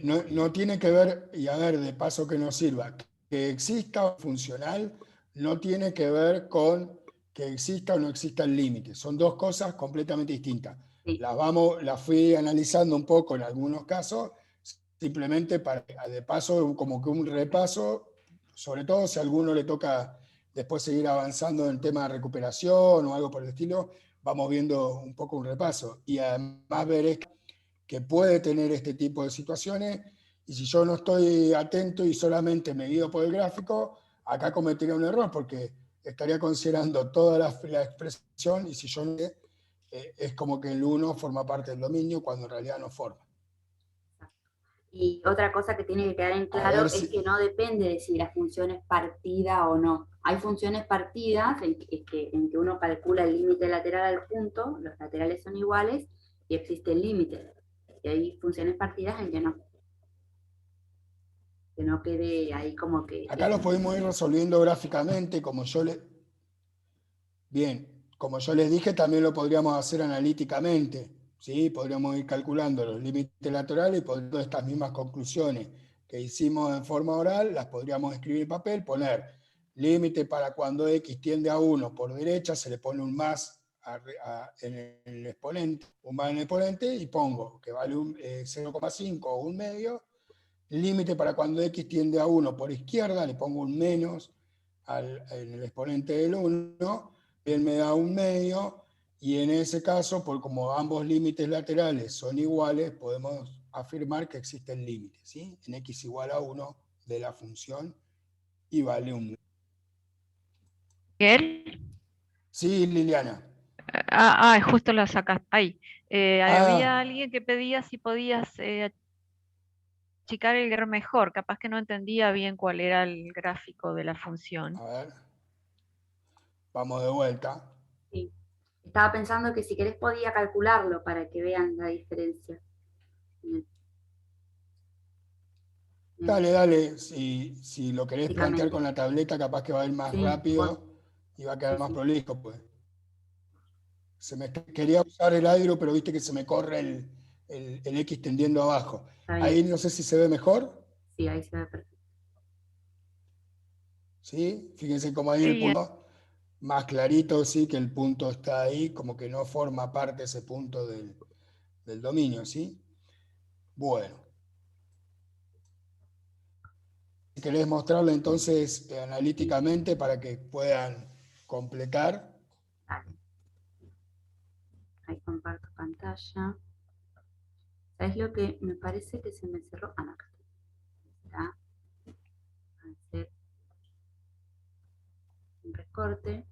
no tiene que ver, y a ver, de paso que nos sirva, que exista funcional no tiene que ver con que exista o no exista el límite. Son dos cosas completamente distintas. Sí, Las fui analizando un poco en algunos casos, simplemente para, de paso, como que un repaso, sobre todo si a alguno le toca después seguir avanzando en tema de recuperación o algo por el estilo, vamos viendo un poco un repaso. Y además veré que puede tener este tipo de situaciones, y si yo no estoy atento y solamente me guío por el gráfico, acá cometería un error, porque estaría considerando toda la expresión, y si yo no es como que el 1 forma parte del dominio, cuando en realidad no forma. Y otra cosa que tiene que quedar en A claro ver es si... que no depende de si la función es partida o no. Hay funciones partidas en que uno calcula el límite lateral al punto, los laterales son iguales y existe el límite. Y hay funciones partidas en que no quede ahí como que Acá lo podemos ir resolviendo gráficamente, como yo le... Bien, como yo les dije, también lo podríamos hacer analíticamente, ¿sí? Podríamos ir calculando los límites laterales y poniendo estas mismas conclusiones que hicimos en forma oral, las podríamos escribir en papel, poner límite para cuando x tiende a 1 por derecha, se le pone un más en el exponente, un más en el exponente, y pongo que vale 0,5 o un medio. Límite para cuando x tiende a 1 por izquierda, le pongo un menos en el exponente del 1, él me da un medio, y en ese caso, por como ambos límites laterales son iguales, podemos afirmar que existen límites, ¿sí? En x igual a 1 de la función, y vale un... ¿Miguel? Sí, Liliana. Justo la sacaste. Ahí. Había Ah, alguien que pedía si podías achicar el gráfico mejor. Capaz que no entendía bien cuál era el gráfico de la función. a ver, vamos de vuelta. sí. Estaba pensando que si querés podía calcularlo para que vean la diferencia. Dale, dale, si lo querés plantear Básicamente. con la tableta, capaz que va a ir más Sí, rápido y va a quedar sí, más sí, prolijo, pues. Quería usar el airo, pero viste que se me corre el X tendiendo abajo. está bien. Ahí no sé si se ve mejor, Sí, ahí se ve perfecto. ¿sí? Fíjense cómo ahí el Sí, punto, más clarito, sí, que el punto está ahí, como que no forma parte ese punto del dominio, ¿sí? Bueno, si querés mostrarlo entonces Sí, analíticamente para que puedan completar. dale. Ahí comparto pantalla. ¿Sabes lo que me parece que se me cerró? Ah, no, acá está. Hacer un recorte.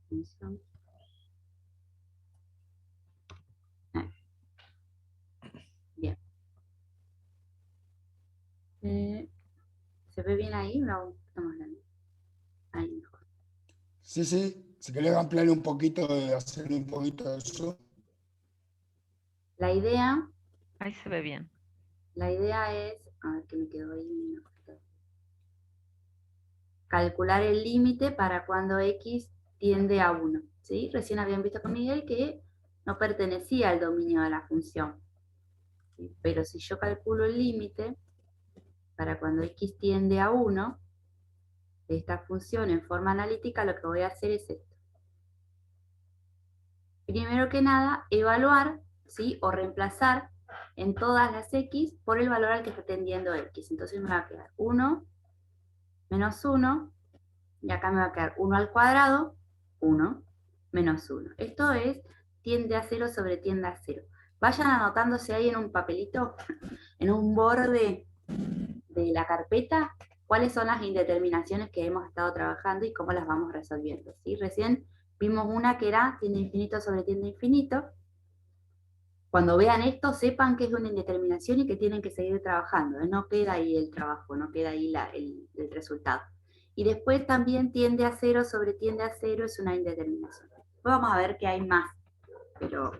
Función. Ahí. Bien. ¿Se ve bien ahí? No, estamos hablando. Ahí mejor. Sí, sí, si querés ampliar un poquito, hacer un poquito de zoom. La idea, ahí se ve bien. la idea es, a ver qué me quedó ahí. Calcular el límite para cuando x tiende a 1. ¿Sí? Recién habían visto con Miguel que no pertenecía al dominio de la función. ¿Sí? Pero si yo calculo el límite para cuando x tiende a 1 de esta función en forma analítica, lo que voy a hacer es esto. Primero que nada, evaluar, ¿sí? O reemplazar en todas las x por el valor al que está tendiendo x. Entonces me va a quedar 1 menos 1, y acá me va a quedar 1 al cuadrado, 1 menos 1. Esto es tiende a 0 sobre tiende a 0. Vayan anotándose ahí en un papelito, en un borde de la carpeta, cuáles son las indeterminaciones que hemos estado trabajando y cómo las vamos resolviendo. ¿Sí? Recién vimos una que era tiende infinito sobre tiende infinito. Cuando vean esto, sepan que es una indeterminación y que tienen que seguir trabajando. No queda ahí el trabajo, no queda ahí el resultado. Y después también tiende a 0 sobre tiende a 0 es una indeterminación. Después vamos a ver que hay más, pero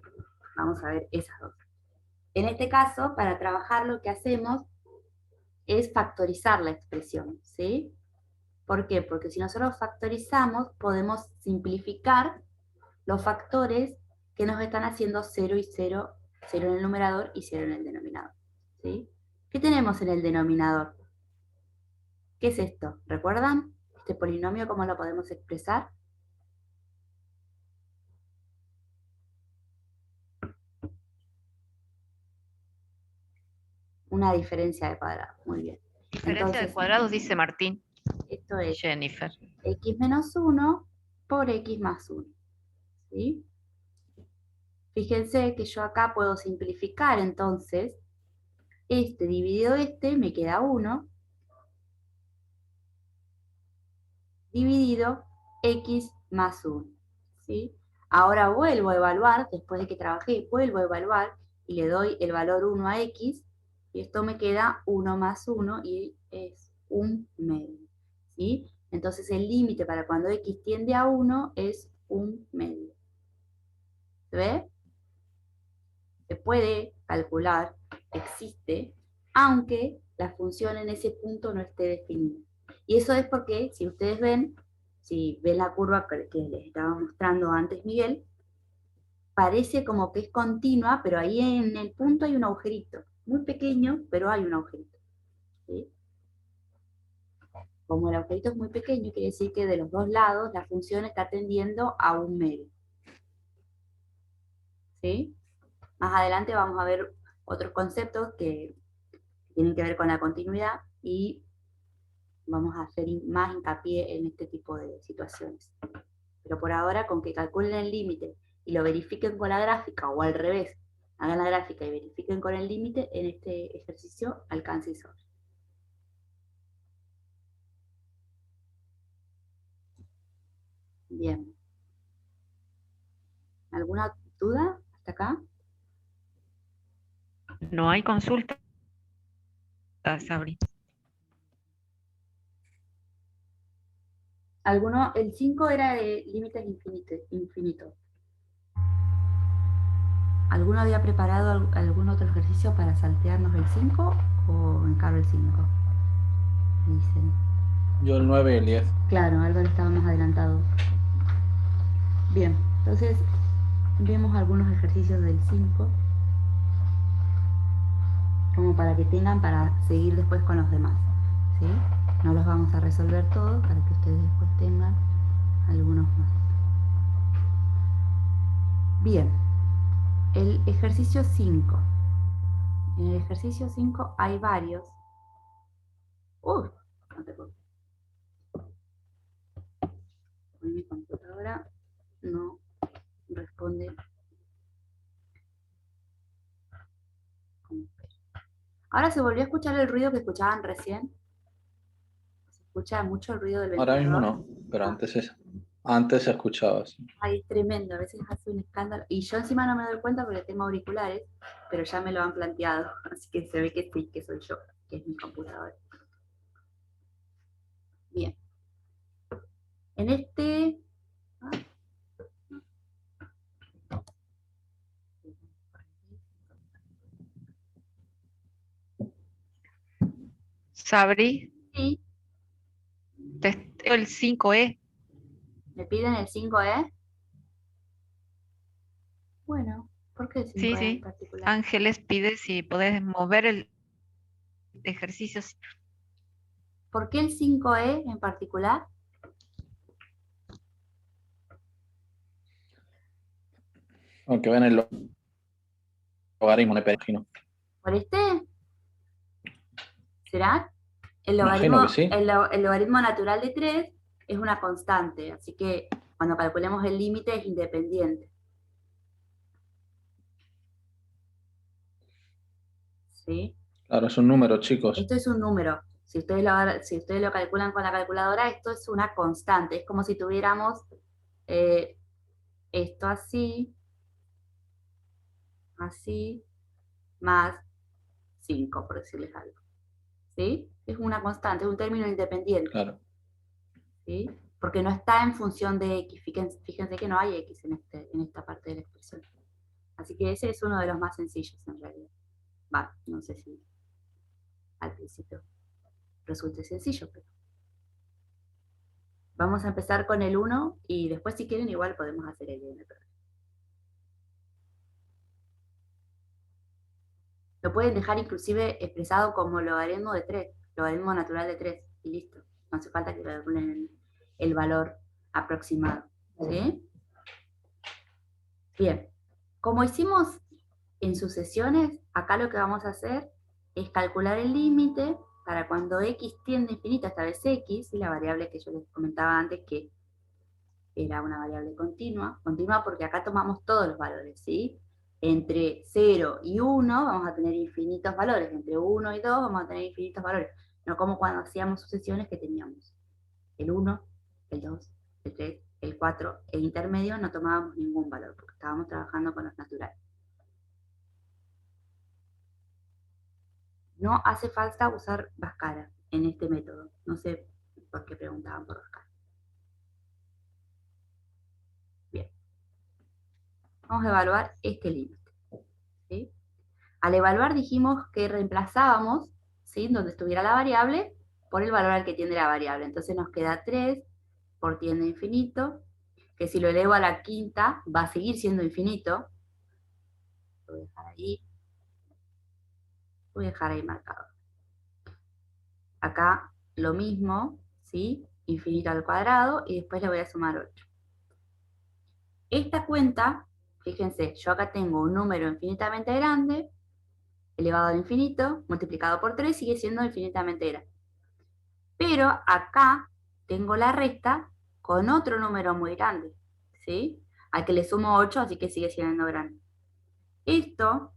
vamos a ver esas dos. En este caso, para trabajar lo que hacemos es factorizar la expresión, ¿sí? ¿Por qué? Porque si nosotros factorizamos, podemos simplificar los factores que nos están haciendo 0 y 0, 0 en el numerador y 0 en el denominador. ¿Sí? ¿Qué tenemos en el denominador? ¿Qué es esto? ¿Recuerdan? Este polinomio, ¿cómo lo podemos expresar? Una diferencia de cuadrado. Muy bien. Diferencia de Entonces, cuadrados, dice Martín esto y es Jennifer. x menos 1 por x más 1. ¿Sí? Fíjense que yo acá puedo simplificar, entonces, este dividido este me queda 1, dividido x más 1. ¿Sí? Ahora vuelvo a evaluar, después de que trabajé, vuelvo a evaluar y le doy el valor 1 a x, y esto me queda 1 más 1 y es un medio, ¿sí? Entonces el límite para cuando x tiende a 1 es un medio. ¿Se ve? Se puede calcular, existe, aunque la función en ese punto no esté definida. Y eso es porque, si ustedes ven, si ven la curva que les estaba mostrando antes Miguel, parece como que es continua, pero ahí en el punto hay un agujerito, muy pequeño, pero hay un agujerito, ¿sí? Como el agujerito es muy pequeño, quiere decir que de los dos lados la función está tendiendo a un medio, ¿sí? Más adelante vamos a ver otros conceptos que tienen que ver con la continuidad y vamos a hacer más hincapié en este tipo de situaciones. Pero por ahora, con que calculen el límite y lo verifiquen con la gráfica, o al revés, hagan la gráfica y verifiquen con el límite, en este ejercicio alcance y sobre. Bien. ¿Alguna duda hasta acá? No hay consulta, Sabri. El 5 era de límites infinitos. ¿Alguno había preparado algún otro ejercicio para saltearnos el 5 o encaro el 5? Dicen. Yo el 9 y el 10. Claro, Álvaro estaba más adelantado. Bien, entonces vemos algunos ejercicios del 5 como para que tengan para seguir después con los demás, ¿sí? No los vamos a resolver todos para que ustedes después tengan algunos más. Bien, el ejercicio 5. En el ejercicio 5 hay varios. No te puedo. Hoy mi computadora no responde. Ahora se volvió a escuchar el ruido que escuchaban recién. Se escucha mucho el ruido del Ahora ventilador. mismo no, pero antes se escuchaba así. Ay, es tremendo, a veces hace un escándalo. Y yo encima no me doy cuenta porque tengo auriculares, pero ya me lo han planteado. Así que se ve que sí, que soy yo, que es mi computadora. Bien. En este... Sabri, Sí, testeo el 5E. me piden el 5E. Bueno, ¿por qué el Sí, 5E en sí. particular? Ángeles pide si podés mover el ejercicio. ¿Por qué el 5E en particular? Aunque ven el logaritmo, me imagino. ¿Por este? ¿Será? El Imagino que logaritmo, sí. el logaritmo natural de 3 es una constante, así que cuando calculemos el límite es independiente. ¿Sí? Claro, es un número, chicos. Esto es un número. Si ustedes lo calculan con la calculadora, esto es una constante. Es como si tuviéramos esto así, así, más 5, por decirles algo. ¿Sí? Es una constante, es un término independiente. Claro. ¿Sí? Porque no está en función de x. Fíjense que no hay x en esta parte de la expresión. Así que ese es uno de los más sencillos en realidad. Va, no sé si al principio resulte sencillo, pero vamos a empezar con el 1 y después si quieren igual podemos hacer el n. Lo pueden dejar inclusive expresado como logaritmo de 3, logaritmo natural de 3, y listo. No hace falta que le ponen el valor aproximado. ¿Sí? Bien. Como hicimos en sucesiones, acá lo que vamos a hacer es calcular el límite para cuando x tiende a infinito, esta vez x, y la variable que yo les comentaba antes que era una variable continua porque acá tomamos todos los valores, ¿sí? Entre 0 y 1 vamos a tener infinitos valores, entre 1 y 2 vamos a tener infinitos valores, no como cuando hacíamos sucesiones que teníamos el 1, el 2, el 3, el 4, el intermedio no tomábamos ningún valor porque estábamos trabajando con los naturales. No hace falta usar Bhaskara en este método. No sé por qué preguntaban por Bhaskara. Bien. Vamos a evaluar este límite. ¿Sí? Al evaluar dijimos que reemplazábamos, ¿sí?, donde estuviera la variable, por el valor al que tiende la variable. Entonces nos queda 3 por tiende a infinito, que si lo elevo a la quinta va a seguir siendo infinito. Lo voy a dejar ahí. Voy a dejar ahí marcado. Acá lo mismo, ¿sí? Infinito al cuadrado, y después le voy a sumar 8. Esta cuenta, fíjense, yo acá tengo un número infinitamente grande, elevado al infinito, multiplicado por 3, sigue siendo infinitamente grande. Pero acá tengo la resta con otro número muy grande, ¿sí? Al que le sumo 8, así que sigue siendo grande. Esto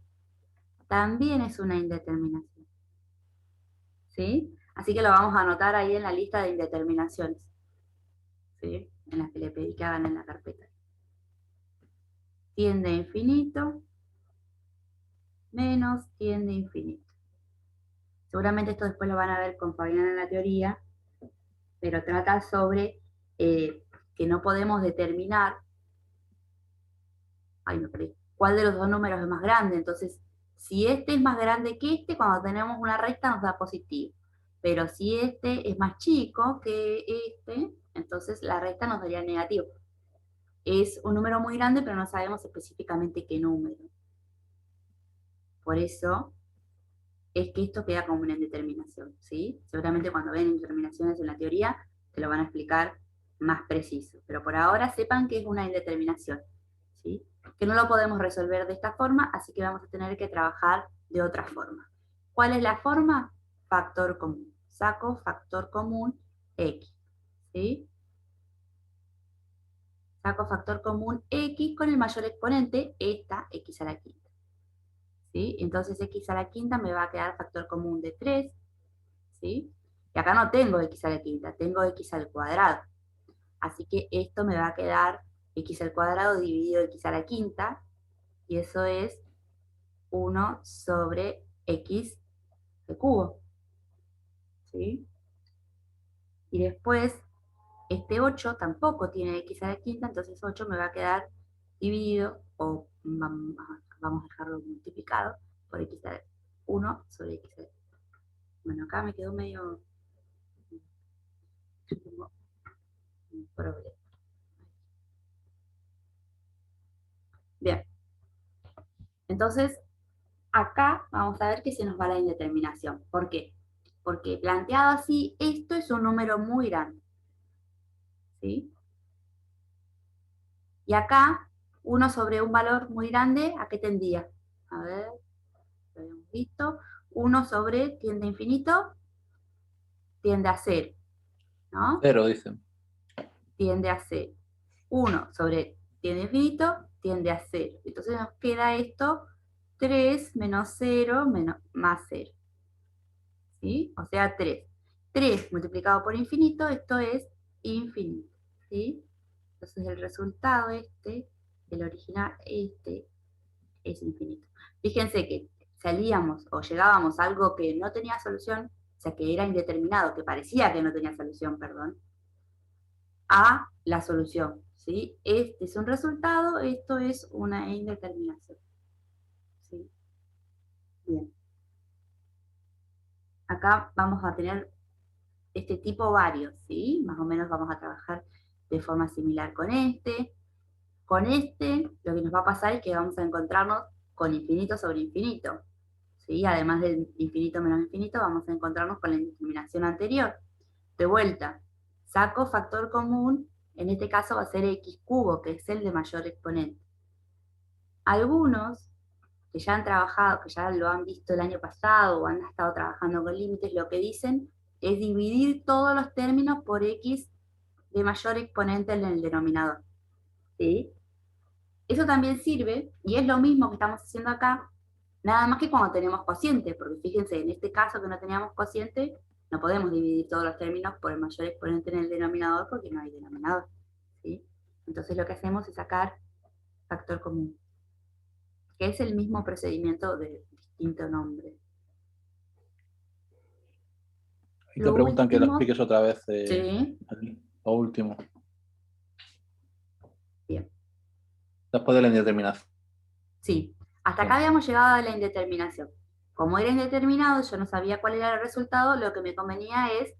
también es una indeterminación, ¿sí? Así que lo vamos a anotar ahí en la lista de indeterminaciones, ¿sí? En las que le pedí que hagan en la carpeta. Tiende a infinito menos tiende a infinito. Seguramente esto después lo van a ver con Fabiana en la teoría, pero trata sobre que no podemos determinar, ay, me perdí, cuál de los dos números es más grande. Entonces, si este es más grande que este, cuando tenemos una resta nos da positivo. Pero si este es más chico que este, entonces la resta nos daría negativo. Es un número muy grande, pero no sabemos específicamente qué número. Por eso es que esto queda como una indeterminación, ¿sí? Seguramente cuando ven indeterminaciones en la teoría, te lo van a explicar más preciso. Pero por ahora sepan que es una indeterminación, ¿sí? Que no lo podemos resolver de esta forma, así que vamos a tener que trabajar de otra forma. ¿Cuál es la forma? Factor común. Saco factor común X, ¿sí? Saco factor común X con el mayor exponente, esta X a la quinta. ¿Sí? Entonces X a la quinta me va a quedar factor común de 3, ¿sí? Y acá no tengo X a la quinta, tengo X al cuadrado. Así que esto me va a quedar X al cuadrado dividido X a la quinta, y eso es 1 sobre X al cubo, ¿sí? Y después, este 8 tampoco tiene X a la quinta, entonces 8 me va a quedar dividido, o vamos a dejarlo multiplicado, por X a la 1 sobre X a la quinta. Bueno, acá me quedó medio... Tengo un problema. Bien. Entonces, acá vamos a ver que se nos va la indeterminación. ¿Por qué? Porque planteado así, esto es un número muy grande, ¿sí? Y acá, 1 sobre un valor muy grande, ¿a qué tendría? A ver, lo habíamos visto. 1 sobre tiende a infinito, tiende a 0, ¿no? 0, dicen. Tiende a 0. 1 sobre tiende a infinito, tiende a 0. Entonces nos queda esto, 3 menos 0 más 0. ¿Sí? O sea, 3. 3 multiplicado por infinito, esto es infinito, ¿sí? Entonces el resultado el original es infinito. Fíjense que salíamos o llegábamos a algo que no tenía solución, o sea, que era indeterminado, que parecía que no tenía solución, perdón, a la solución, ¿sí? Este es un resultado, esto es una indeterminación, ¿sí? Bien. Acá vamos a tener este tipo varios, ¿sí? Más o menos vamos a trabajar de forma similar con este. Con este, lo que nos va a pasar es que vamos a encontrarnos con infinito sobre infinito, ¿sí? Además del infinito menos infinito, vamos a encontrarnos con la indeterminación anterior. De vuelta, saco factor común, en este caso va a ser x cubo, que es el de mayor exponente. Algunos que ya han trabajado, que ya lo han visto el año pasado o han estado trabajando con límites, lo que dicen es dividir todos los términos por x de mayor exponente en el denominador, ¿sí? Eso también sirve, y es lo mismo que estamos haciendo acá, nada más que cuando tenemos cociente, porque fíjense, en este caso que no teníamos cociente, no podemos dividir todos los términos por el mayor exponente en el denominador porque no hay denominador, ¿sí? Entonces lo que hacemos es sacar factor común, que es el mismo procedimiento de distinto nombre. Y te Lo preguntan que lo último- expliques otra vez Sí, lo último. bien. Después de la indeterminación. Sí, hasta Sí. acá habíamos llegado a la indeterminación. Como era indeterminado, yo no sabía cuál era el resultado, lo que me convenía es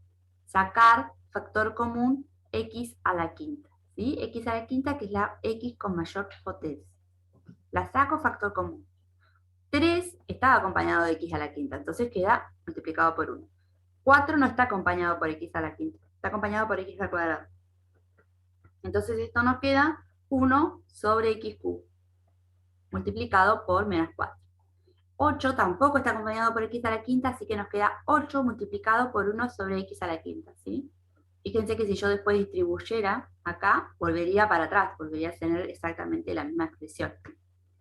sacar factor común x a la quinta. ¿Sí? X a la quinta, que es la x con mayor potencia. La saco factor común. 3 estaba acompañado de x a la quinta, entonces queda multiplicado por 1. 4 no está acompañado por x a la quinta, está acompañado por x al cuadrado. Entonces esto nos queda 1 sobre xq multiplicado por menos 4. 8 tampoco está acompañado por x a la quinta, así que nos queda 8 multiplicado por 1 sobre x a la quinta, ¿sí? Fíjense que si yo después distribuyera acá, volvería para atrás, volvería a tener exactamente la misma expresión,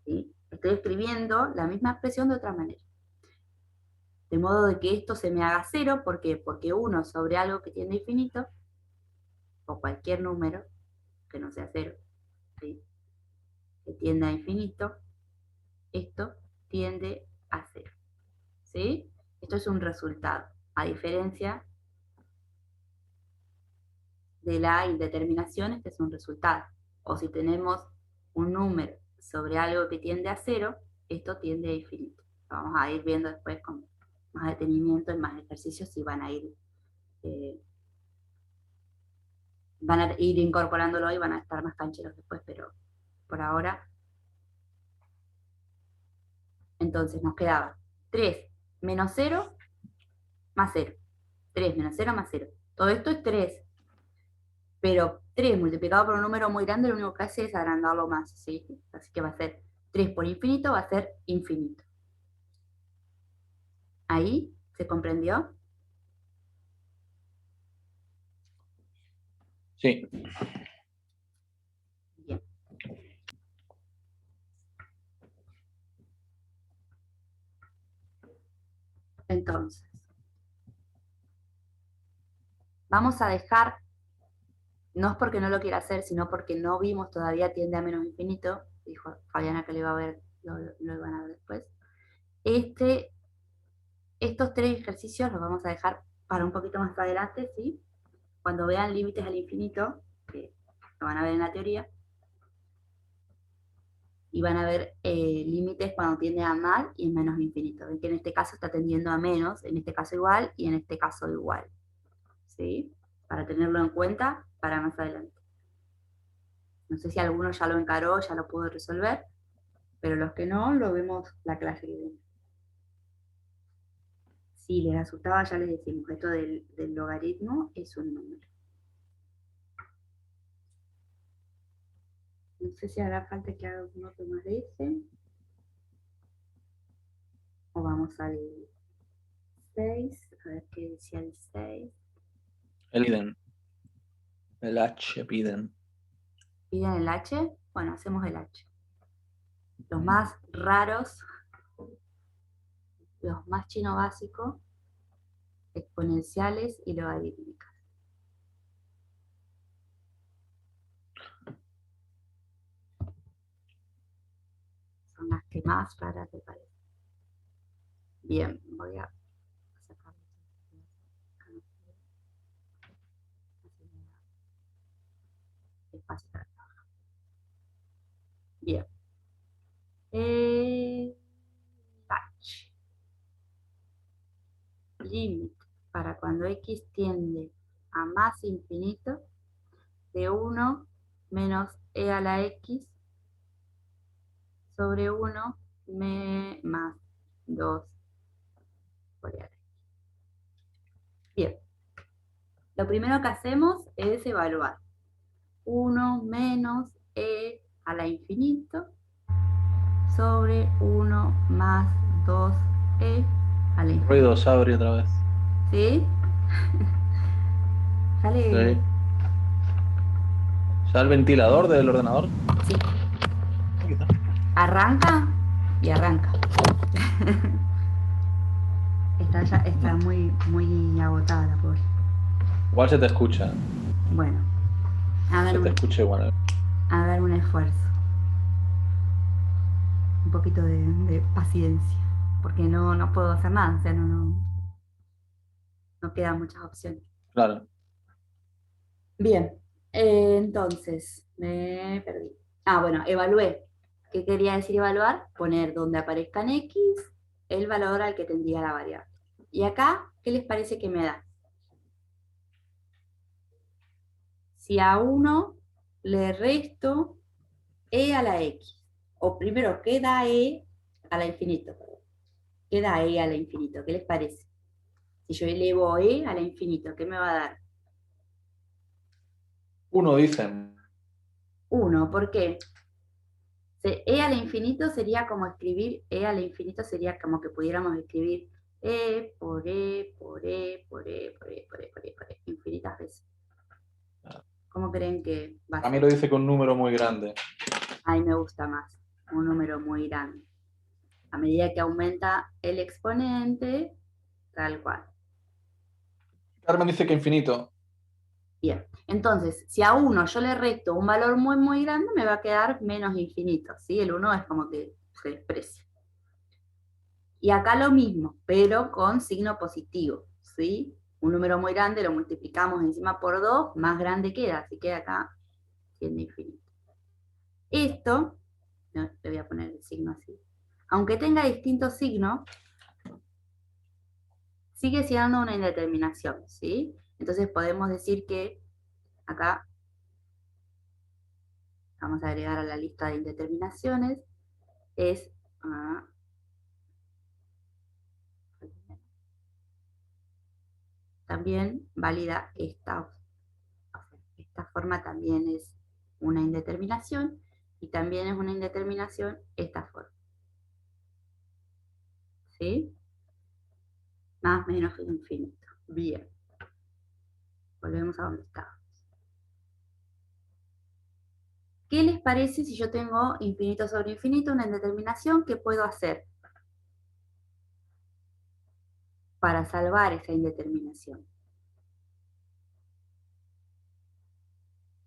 ¿sí? Estoy escribiendo la misma expresión de otra manera. De modo de que esto se me haga 0, ¿por qué? Porque 1 sobre algo que tiende a infinito, o cualquier número que no sea 0, ¿sí? Que tienda a infinito, esto tiende a 0. ¿Sí? Esto es un resultado, a diferencia de la indeterminación, este es un resultado. O si tenemos un número sobre algo que tiende a 0, esto tiende a infinito. Vamos a ir viendo después con más detenimiento en más ejercicios y van a ir incorporándolo y van a estar más cancheros después, pero por ahora. Entonces nos quedaba 3 menos 0 más 0. 3 menos 0 más 0. Todo esto es 3. Pero 3 multiplicado por un número muy grande, lo único que hace es agrandarlo más, ¿sí? Así que va a ser 3 por infinito, va a ser infinito. ¿Ahí se comprendió? Sí. Bien. Entonces, vamos a dejar, no es porque no lo quiera hacer, sino porque no vimos todavía tiende a menos infinito, dijo Fabiana que lo iba a ver, lo iban a ver después. Estos 3 ejercicios los vamos a dejar para un poquito más adelante, ¿sí? Cuando vean límites al infinito, que lo van a ver en la teoría, y van a ver límites cuando tiende a más y en menos infinito. Ven que en este caso está tendiendo a menos, en este caso igual y en este caso igual. ¿Sí? Para tenerlo en cuenta para más adelante. No sé si alguno ya lo encaró, ya lo pudo resolver, pero los que no, lo vemos la clase que viene. Si les asustaba, ya les decimos, esto del logaritmo es un número. No sé si hará falta que haga un otro más de ese. O vamos al 6, a ver qué decía el 6. El Iden. El H piden. ¿Piden el H? Bueno, hacemos el H. Los más raros, los más chino básicos, exponenciales y logarítmicas. Son las que más raras me parecen. Bien, voy a sacar. Espacio para trabajar. Bien. H. Límite para cuando x tiende a más infinito de 1 menos e a la x sobre 1 más 2 por e a la x. Bien. Lo primero que hacemos es evaluar 1 menos e a la infinito sobre 1 más 2e a la infinito. Ruido, Sabri otra vez. ¿Sí? Sale. Sí. ¿Sale el ventilador del ordenador? Sí. Arranca y arranca. Está muy, muy agotada la pobre. Igual se te escucha. Bueno, a Se te ver, escucha igual. a ver un esfuerzo. Un poquito de paciencia. Porque no puedo hacer nada. O sea, no. No quedan muchas opciones. Claro. Bien, entonces, me perdí. Ah, bueno, evalué. ¿Qué quería decir evaluar? Poner donde aparezca en X el valor al que tendría la variable. Y acá, ¿qué les parece que me da? Si a 1 le resto e a la x, o primero, ¿qué da e a la infinito? ¿Qué da e a la infinito? ¿Qué les parece? Si yo elevo e a la infinito, ¿qué me va a dar? 1 dicen. 1, ¿por qué? E al infinito sería como escribir, e al infinito sería como que pudiéramos escribir e por e, por e, por e, por e, por e, por e, por e, infinitas veces. ¿Cómo creen que va a A mí ser? lo dice con un número muy grande. A mí me gusta más, un número muy grande. A medida que aumenta el exponente, tal cual. Carmen dice que infinito. Bien, entonces, si a 1 yo le resto un valor muy, muy grande, me va a quedar menos infinito, ¿sí? El 1 es como que se desprecia. Y acá lo mismo, pero con signo positivo, ¿sí? Un número muy grande lo multiplicamos encima por 2, más grande queda, así que acá tiende a infinito. Esto, no, le voy a poner el signo así, aunque tenga distintos signos, sigue siendo una indeterminación, ¿sí? Entonces podemos decir que acá vamos a agregar a la lista de indeterminaciones, es también válida esta forma también es una indeterminación y también es una indeterminación esta forma. ¿Sí? Más menos infinito. Bien. Volvemos a donde estábamos. ¿Qué les parece si yo tengo infinito sobre infinito, una indeterminación? ¿Qué puedo hacer para salvar esa indeterminación?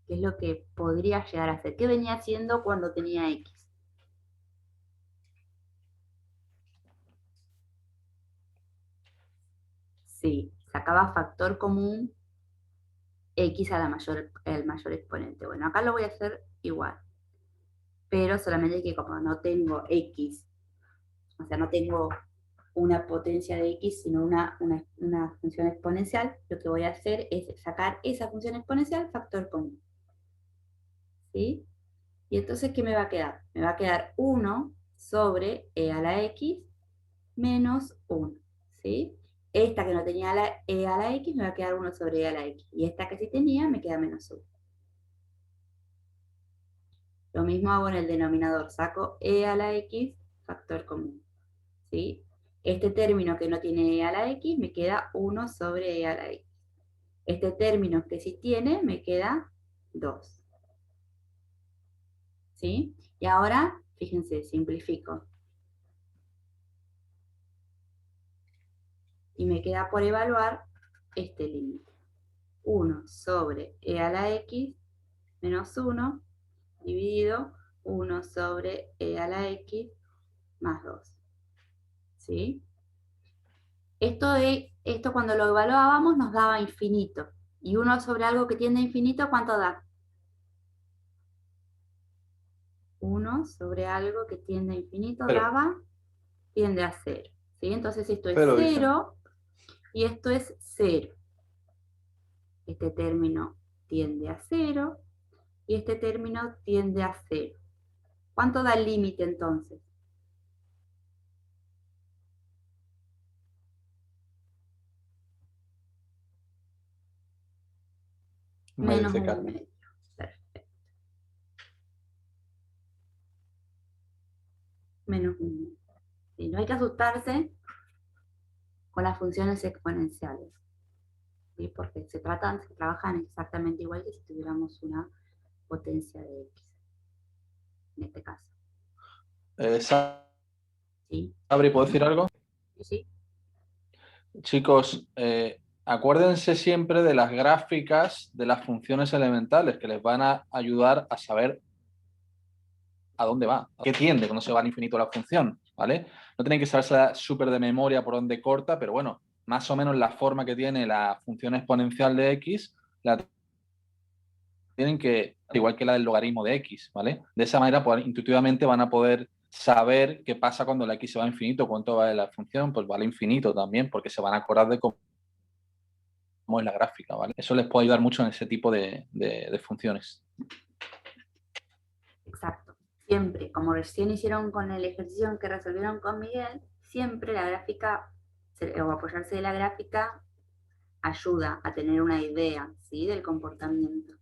¿Qué es lo que podría llegar a hacer? ¿Qué venía haciendo cuando tenía X? Sí, sacaba factor común X a el mayor exponente. Bueno, acá lo voy a hacer igual, pero solamente que como no tengo X, o sea, no tengo una potencia de X, sino una función exponencial, lo que voy a hacer es sacar esa función exponencial factor común. ¿Sí? Y entonces, ¿qué me va a quedar? Me va a quedar 1 sobre e a la x menos 1. ¿Sí? Esta que no tenía e a la x me va a quedar 1 sobre e a la x. Y esta que sí tenía me queda menos 1. Lo mismo hago en el denominador. Saco e a la x factor común. ¿Sí? Este término que no tiene e a la x me queda 1 sobre e a la x. Este término que sí tiene me queda 2. ¿Sí? Y ahora, fíjense, simplifico. Y me queda por evaluar este límite. 1 sobre e a la x menos 1 dividido 1 sobre e a la x más 2. ¿Sí? Esto cuando lo evaluábamos nos daba infinito. Y 1 sobre algo que tiende a infinito, ¿cuánto da? 1 sobre algo que tiende a infinito tiende a 0. ¿Sí? Entonces esto es 0 dicen. 0 y esto es 0. Este término tiende a 0 y este término tiende a 0. ¿Cuánto da el límite entonces? Me Menos dice 1 Carmen. medio. Perfecto. Menos 1 medio. Y no hay que asustarse con las funciones exponenciales, ¿sí? Porque se trabajan exactamente igual que si tuviéramos una potencia de x, en este caso. ¿Sí? Sabri, ¿puedo decir algo? ¿Sí? Chicos, acuérdense siempre de las gráficas de las funciones elementales que les van a ayudar a saber a dónde va, a qué tiende cuando se va al infinito la función, ¿vale? No tienen que saberse súper de memoria por dónde corta, pero bueno, más o menos la forma que tiene la función exponencial de x, la tienen que, igual que la del logaritmo de x, ¿vale? De esa manera, pues, intuitivamente van a poder saber qué pasa cuando la x se va a infinito, cuánto vale la función, pues vale infinito también, porque se van a acordar de cómo es la gráfica, ¿vale? Eso les puede ayudar mucho en ese tipo de funciones. Exacto. Siempre, como recién hicieron con el ejercicio que resolvieron con Miguel, siempre la gráfica, o apoyarse de la gráfica, ayuda a tener una idea, ¿sí?, del comportamiento.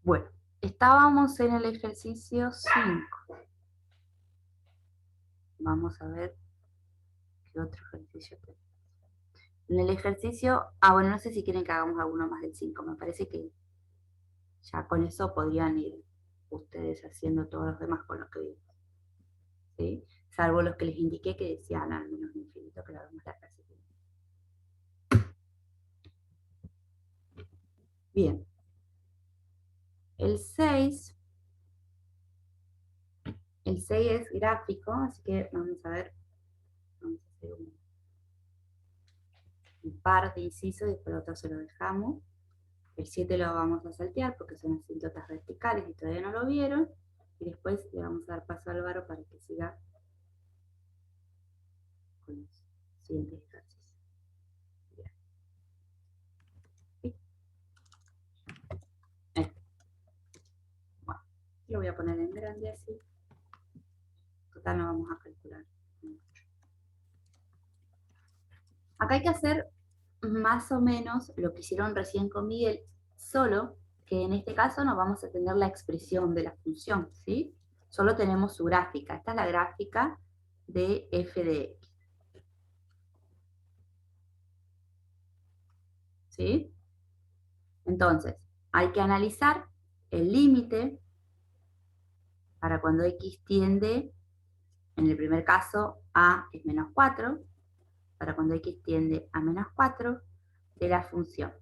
Bueno, estábamos en el ejercicio 5. Vamos a ver qué otro ejercicio tenemos. En el ejercicio, bueno, no sé si quieren que hagamos alguno más del 5, me parece que ya con eso podrían ir ustedes haciendo todos los demás con los que vimos, ¿sí? Salvo los que les indiqué que decían al menos infinito, que lo vemos la clase. Bien. El 6 es gráfico, así que vamos a ver, vamos a hacer un par de incisos y después el otro se lo dejamos. El 7 lo vamos a saltear porque son asíntotas verticales y todavía no lo vieron. Y después le vamos a dar paso a Álvaro para que siga con los siguientes ejercicios. Bien. ¿Sí? Bueno, lo voy a poner en grande así. Total, no vamos a calcular mucho. Acá hay que hacer más o menos lo que hicieron recién con Miguel, solo que en este caso no vamos a tener la expresión de la función, ¿sí? Solo tenemos su gráfica. Esta es la gráfica de f de x. ¿Sí? Entonces, hay que analizar el límite para cuando x tiende, en el primer caso, a es menos 4, para cuando x tiende a menos 4, de la función.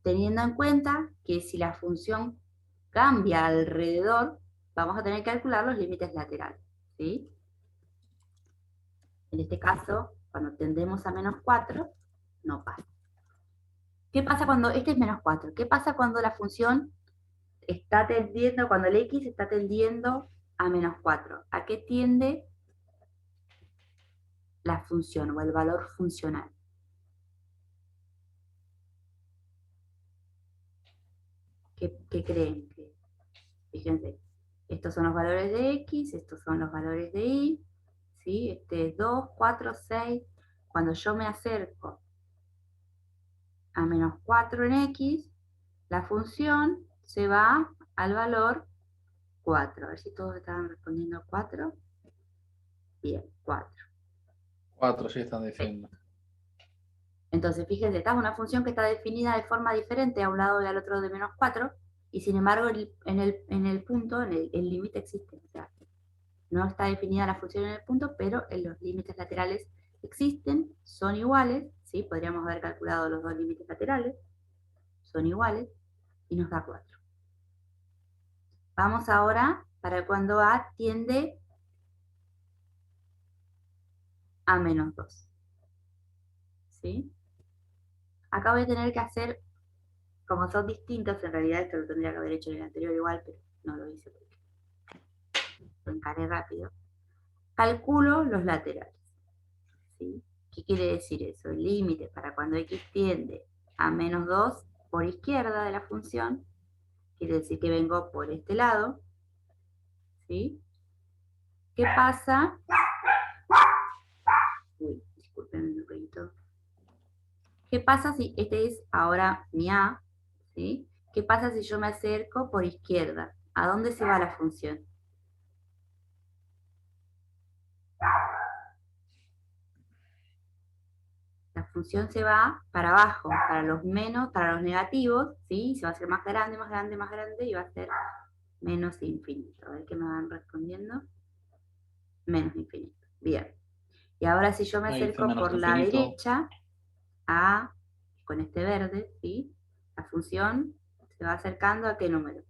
Teniendo en cuenta que si la función cambia alrededor, vamos a tener que calcular los límites laterales, ¿sí? En este caso, cuando tendemos a menos 4, no pasa. ¿Qué pasa cuando este es menos 4? ¿Qué pasa cuando la función está tendiendo, cuando el x está tendiendo a menos 4? ¿A qué tiende la función o el valor funcional? ¿Qué creen? Fíjense, estos son los valores de x, estos son los valores de y, ¿sí? Este es 2, 4, 6. Cuando yo me acerco a menos 4 en x, la función se va al valor 4. A ver si todos estaban respondiendo 4. Bien, 4. 4 sí están diciendo. Entonces, fíjense, esta es una función que está definida de forma diferente a un lado y al otro de menos 4, y sin embargo en el punto, el límite existe. O sea, no está definida la función en el punto, pero en los límites laterales existen, son iguales, ¿sí? Podríamos haber calculado los dos límites laterales, son iguales, y nos da 4. Vamos ahora para cuando a tiende a menos 2. ¿Sí? Acá voy a tener que hacer, como son distintos, en realidad esto lo tendría que haber hecho en el anterior igual, pero no lo hice porque lo encaré rápido. Calculo los laterales. ¿Sí? ¿Qué quiere decir eso? El límite para cuando x tiende a menos 2 por izquierda de la función, quiere decir que vengo por este lado. ¿Sí? ¿Qué pasa? Uy, disculpen un poquito. ¿Qué pasa si este es ahora mi a? ¿Sí? ¿Qué pasa si yo me acerco por izquierda? ¿A dónde se va la función? La función se va para abajo, para los menos, para los negativos, ¿sí? Se va a hacer más grande, más grande, más grande y va a ser menos infinito. A ver qué me van respondiendo. Menos infinito. Bien. Y ahora si yo me acerco por la derecha, con este verde, ¿sí? La función se va acercando ¿a qué número?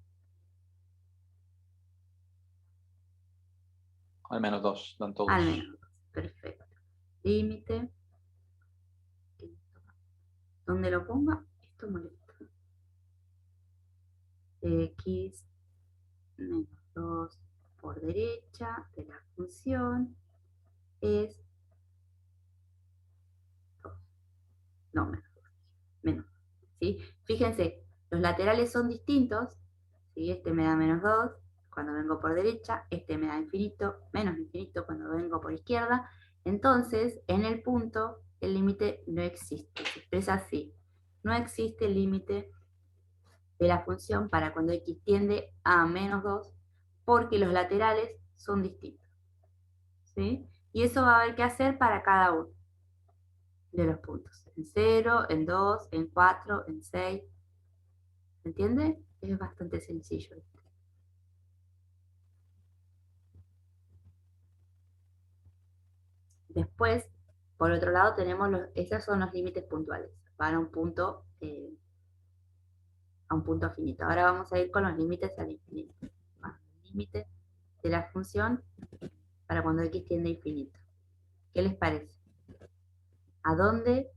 Al menos 2, dan todos. Al menos 2. Perfecto. límite. Donde lo ponga, esto molesta. X menos 2 por derecha de la función es 2. No, menos. ¿Sí? Fíjense, los laterales son distintos. ¿Sí? Este me da menos 2 cuando vengo por derecha, este me da infinito, menos infinito cuando vengo por izquierda. Entonces, en el punto, el límite no existe. Se expresa así. No existe el límite de la función para cuando x tiende a menos 2, porque los laterales son distintos. ¿Sí? Y eso va a haber que hacer para cada uno de los puntos. En 0, en 2, en 4, en 6. ¿Se entiende? Es bastante sencillo. Después, por otro lado, tenemos esos son los límites puntuales. Van a un punto finito. Ahora vamos a ir con los límites al infinito. El límite de la función para cuando x tiende a infinito. ¿Qué les parece? ¿A dónde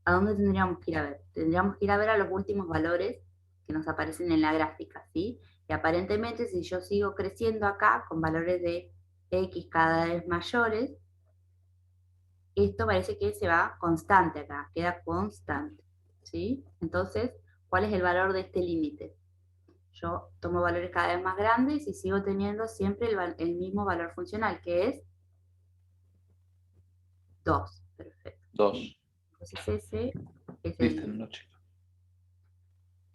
tendríamos que ir a ver? Tendríamos que ir a ver a los últimos valores que nos aparecen en la gráfica, ¿sí? Y aparentemente, si yo sigo creciendo acá con valores de x cada vez mayores, esto parece que se va constante acá, queda constante, ¿sí? Entonces, ¿cuál es el valor de este límite? Yo tomo valores cada vez más grandes y sigo teniendo siempre el mismo valor funcional, que es 2. Perfecto. 2. Entonces ese es Dicen, ¿no, chicos?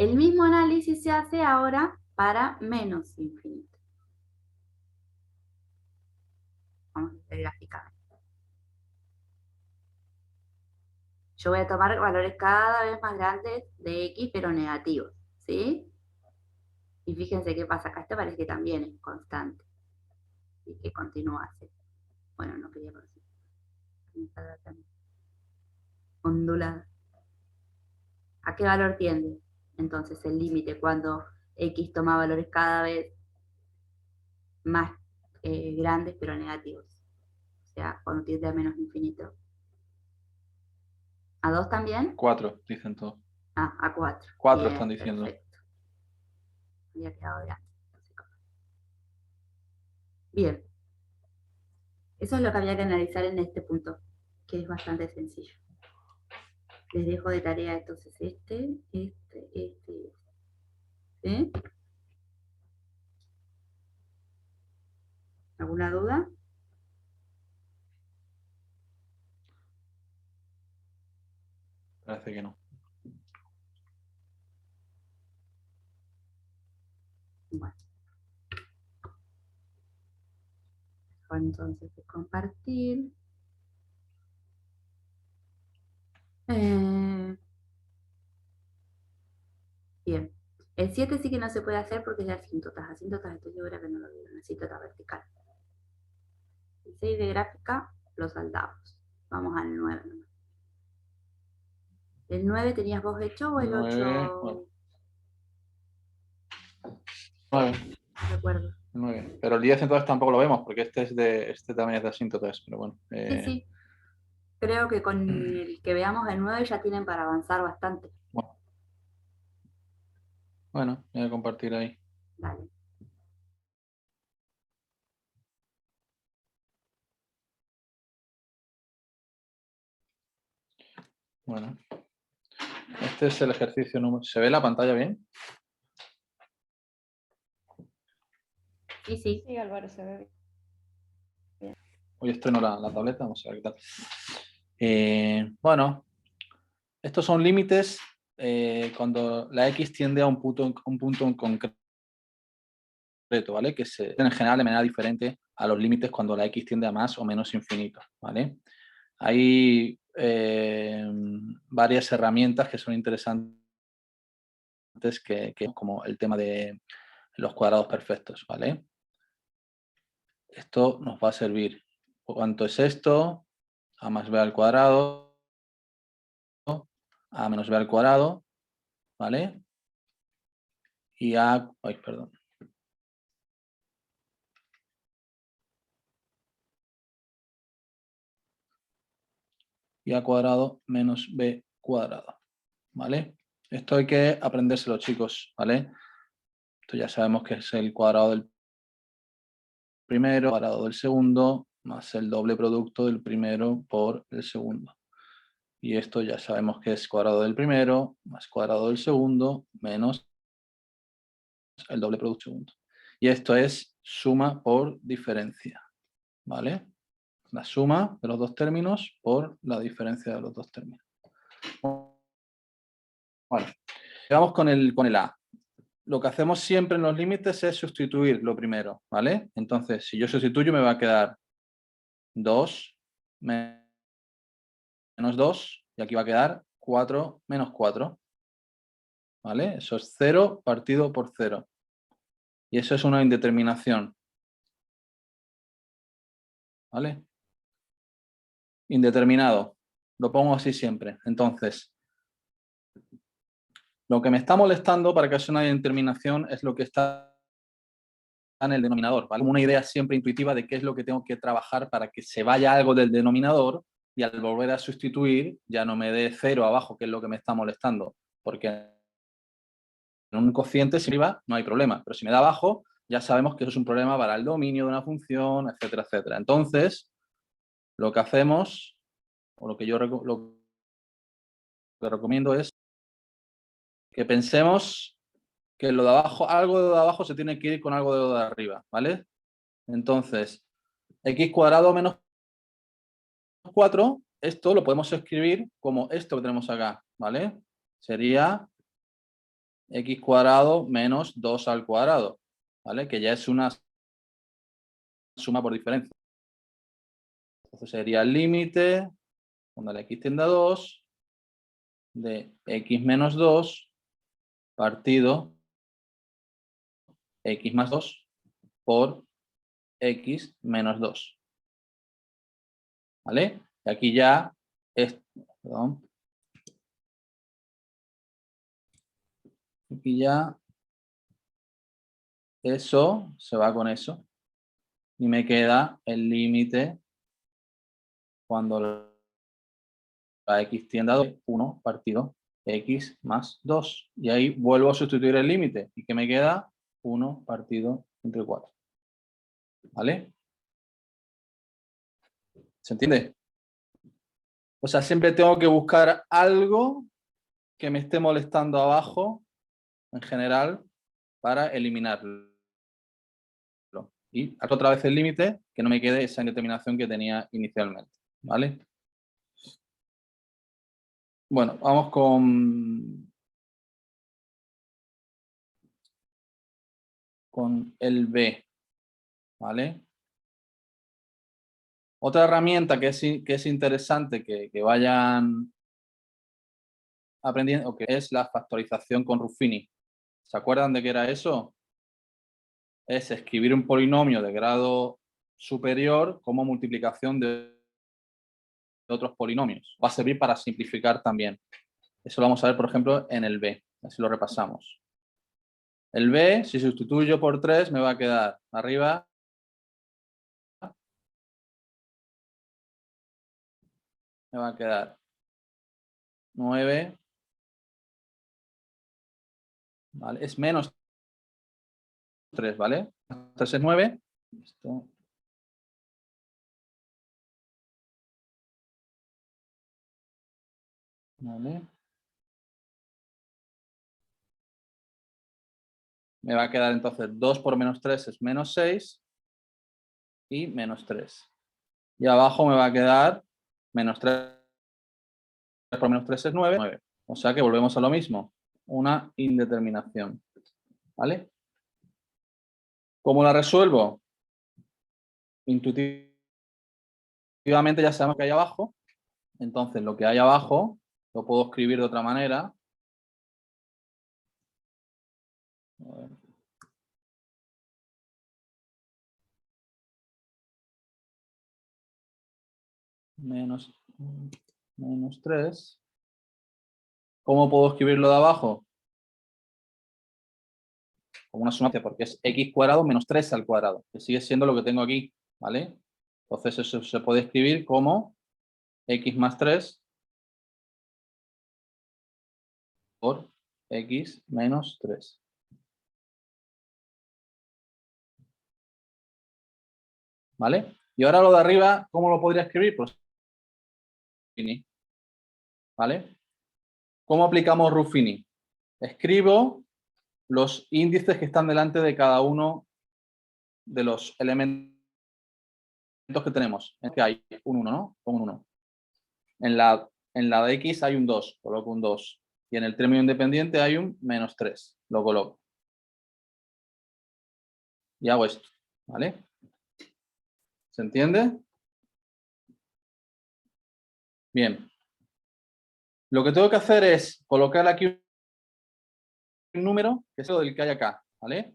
el mismo análisis se hace ahora para menos infinito. Vamos a ver gráficamente. Yo voy a tomar valores cada vez más grandes de x, pero negativos, ¿sí? Y fíjense qué pasa acá. Este parece que también es constante. Y que continúa así. Bueno, no quería por así. Ondulada. ¿A qué valor tiende? Entonces el límite cuando x toma valores cada vez más grandes, pero negativos. O sea, cuando tiende a menos infinito. ¿A 2 también? 4, dicen todos. Ah, a 4. 4 Bien, están diciendo. perfecto. Había quedado grande. Bien. Eso es lo que había que analizar en este punto, que es bastante sencillo. Les dejo de tarea entonces este. ¿Sí? ¿Alguna duda? Parece que no. Bueno. Entonces de compartir. Bien. El 7 sí que no se puede hacer porque es de asíntotas. Asíntotas estoy segura que no lo vieron. Asíntota vertical. El 6 de gráfica lo saltamos. Vamos al 9 nomás. ¿El 9 tenías vos hecho o el 9, 8? bueno. 9. No recuerdo. 9. Pero el 10 entonces tampoco lo vemos, porque este también es de asíntotas, pero bueno. Sí, sí. Creo que con el que veamos el 9 ya tienen para avanzar bastante. Bueno, voy a compartir ahí. Dale. Bueno. Este es el ejercicio número... ¿Se ve la pantalla bien? Sí, sí. Sí, Álvaro, se ve bien. Hoy estreno la tableta, vamos a ver qué tal. Bueno, estos son límites cuando la x tiende a un punto en concreto, ¿vale? Que se en general de manera diferente a los límites cuando la x tiende a más o menos infinito, ¿vale? Hay varias herramientas que son interesantes como el tema de los cuadrados perfectos, ¿vale? Esto nos va a servir. ¿Cuánto es esto? A más b al cuadrado, a menos b al cuadrado, ¿vale? Y a... Ay, perdón. y a cuadrado menos b cuadrado. ¿Vale? Esto hay que aprendérselo, chicos, ¿vale? Esto ya sabemos que es el cuadrado del primero, cuadrado del segundo, más el doble producto del primero por el segundo. Y esto ya sabemos que es cuadrado del primero, más cuadrado del segundo, menos el doble producto del segundo. Y esto es suma por diferencia, ¿vale? La suma de los dos términos por la diferencia de los dos términos. Bueno, vamos con el A. Lo que hacemos siempre en los límites es sustituir lo primero, ¿vale? Entonces, si yo sustituyo, me va a quedar 2 menos 2, y aquí va a quedar 4 menos 4. ¿Vale? Eso es 0 partido por 0. Y eso es una indeterminación. ¿Vale? Indeterminado. Lo pongo así siempre. Entonces, lo que me está molestando para que sea una indeterminación es lo que está en el denominador, ¿vale? Una idea siempre intuitiva de qué es lo que tengo que trabajar para que se vaya algo del denominador y al volver a sustituir ya no me dé 0 abajo, que es lo que me está molestando. Porque en un cociente, si arriba, no hay problema. Pero si me da abajo, ya sabemos que eso es un problema para el dominio de una función, etcétera, etcétera. Entonces, lo que hacemos, o lo que yo recomiendo es que pensemos que lo de abajo, algo de abajo se tiene que ir con algo de lo de arriba, ¿vale? Entonces, x cuadrado menos 4, esto lo podemos escribir como esto que tenemos acá, ¿vale? Sería x cuadrado menos 2 al cuadrado, ¿vale? Que ya es una suma por diferencia. Entonces sería el límite, cuando la x tiende a 2, de x menos 2 partido x más 2 por x menos 2. ¿Vale? Y aquí ya es, perdón, aquí ya eso se va con eso y me queda el límite cuando la x tiende a 2, 1 partido x más 2. Y ahí vuelvo a sustituir el límite. ¿Y qué me queda? 1 partido entre 4. ¿Vale? ¿Se entiende? O sea, siempre tengo que buscar algo que me esté molestando abajo, en general, para eliminarlo. Y hago otra vez el límite, que no me quede esa indeterminación que tenía inicialmente. ¿Vale? Bueno, vamos con el B. ¿Vale? Otra herramienta que es interesante que vayan aprendiendo, que es la factorización con Ruffini. ¿Se acuerdan de qué era eso? Es escribir un polinomio de grado superior como multiplicación de otros polinomios. Va a servir para simplificar también. Eso lo vamos a ver, por ejemplo, en el B. Así lo repasamos. El B, si sustituyo por 3, me va a quedar arriba me va a quedar 9, ¿vale? Es menos 3, ¿vale? 3 es 9. Esto. ¿Vale? Me va a quedar entonces 2 por menos 3 es menos 6 y menos 3. Y abajo me va a quedar menos 3 por menos 3 es 9. O sea que volvemos a lo mismo. Una indeterminación. ¿Vale? ¿Cómo la resuelvo? Intuitivamente ya sabemos que hay abajo. Entonces lo que hay abajo lo puedo escribir de otra manera. Menos 3. ¿Cómo puedo escribirlo de abajo? Como una suma, porque es x cuadrado menos 3 al cuadrado, que sigue siendo lo que tengo aquí, ¿vale? Entonces eso se puede escribir como x más 3 por x menos 3. ¿Vale? Y ahora lo de arriba, ¿cómo lo podría escribir? Pues Ruffini. ¿Vale? ¿Cómo aplicamos Ruffini? Escribo los índices que están delante de cada uno de los elementos que tenemos. Es que hay un 1, ¿no? Con un 1. En la de x hay un 2, coloco un 2. Y en el término independiente hay un menos 3, lo coloco. Y hago esto, ¿vale? ¿Se entiende? Bien. Lo que tengo que hacer es colocar aquí un número, que es lo del que hay acá, ¿vale?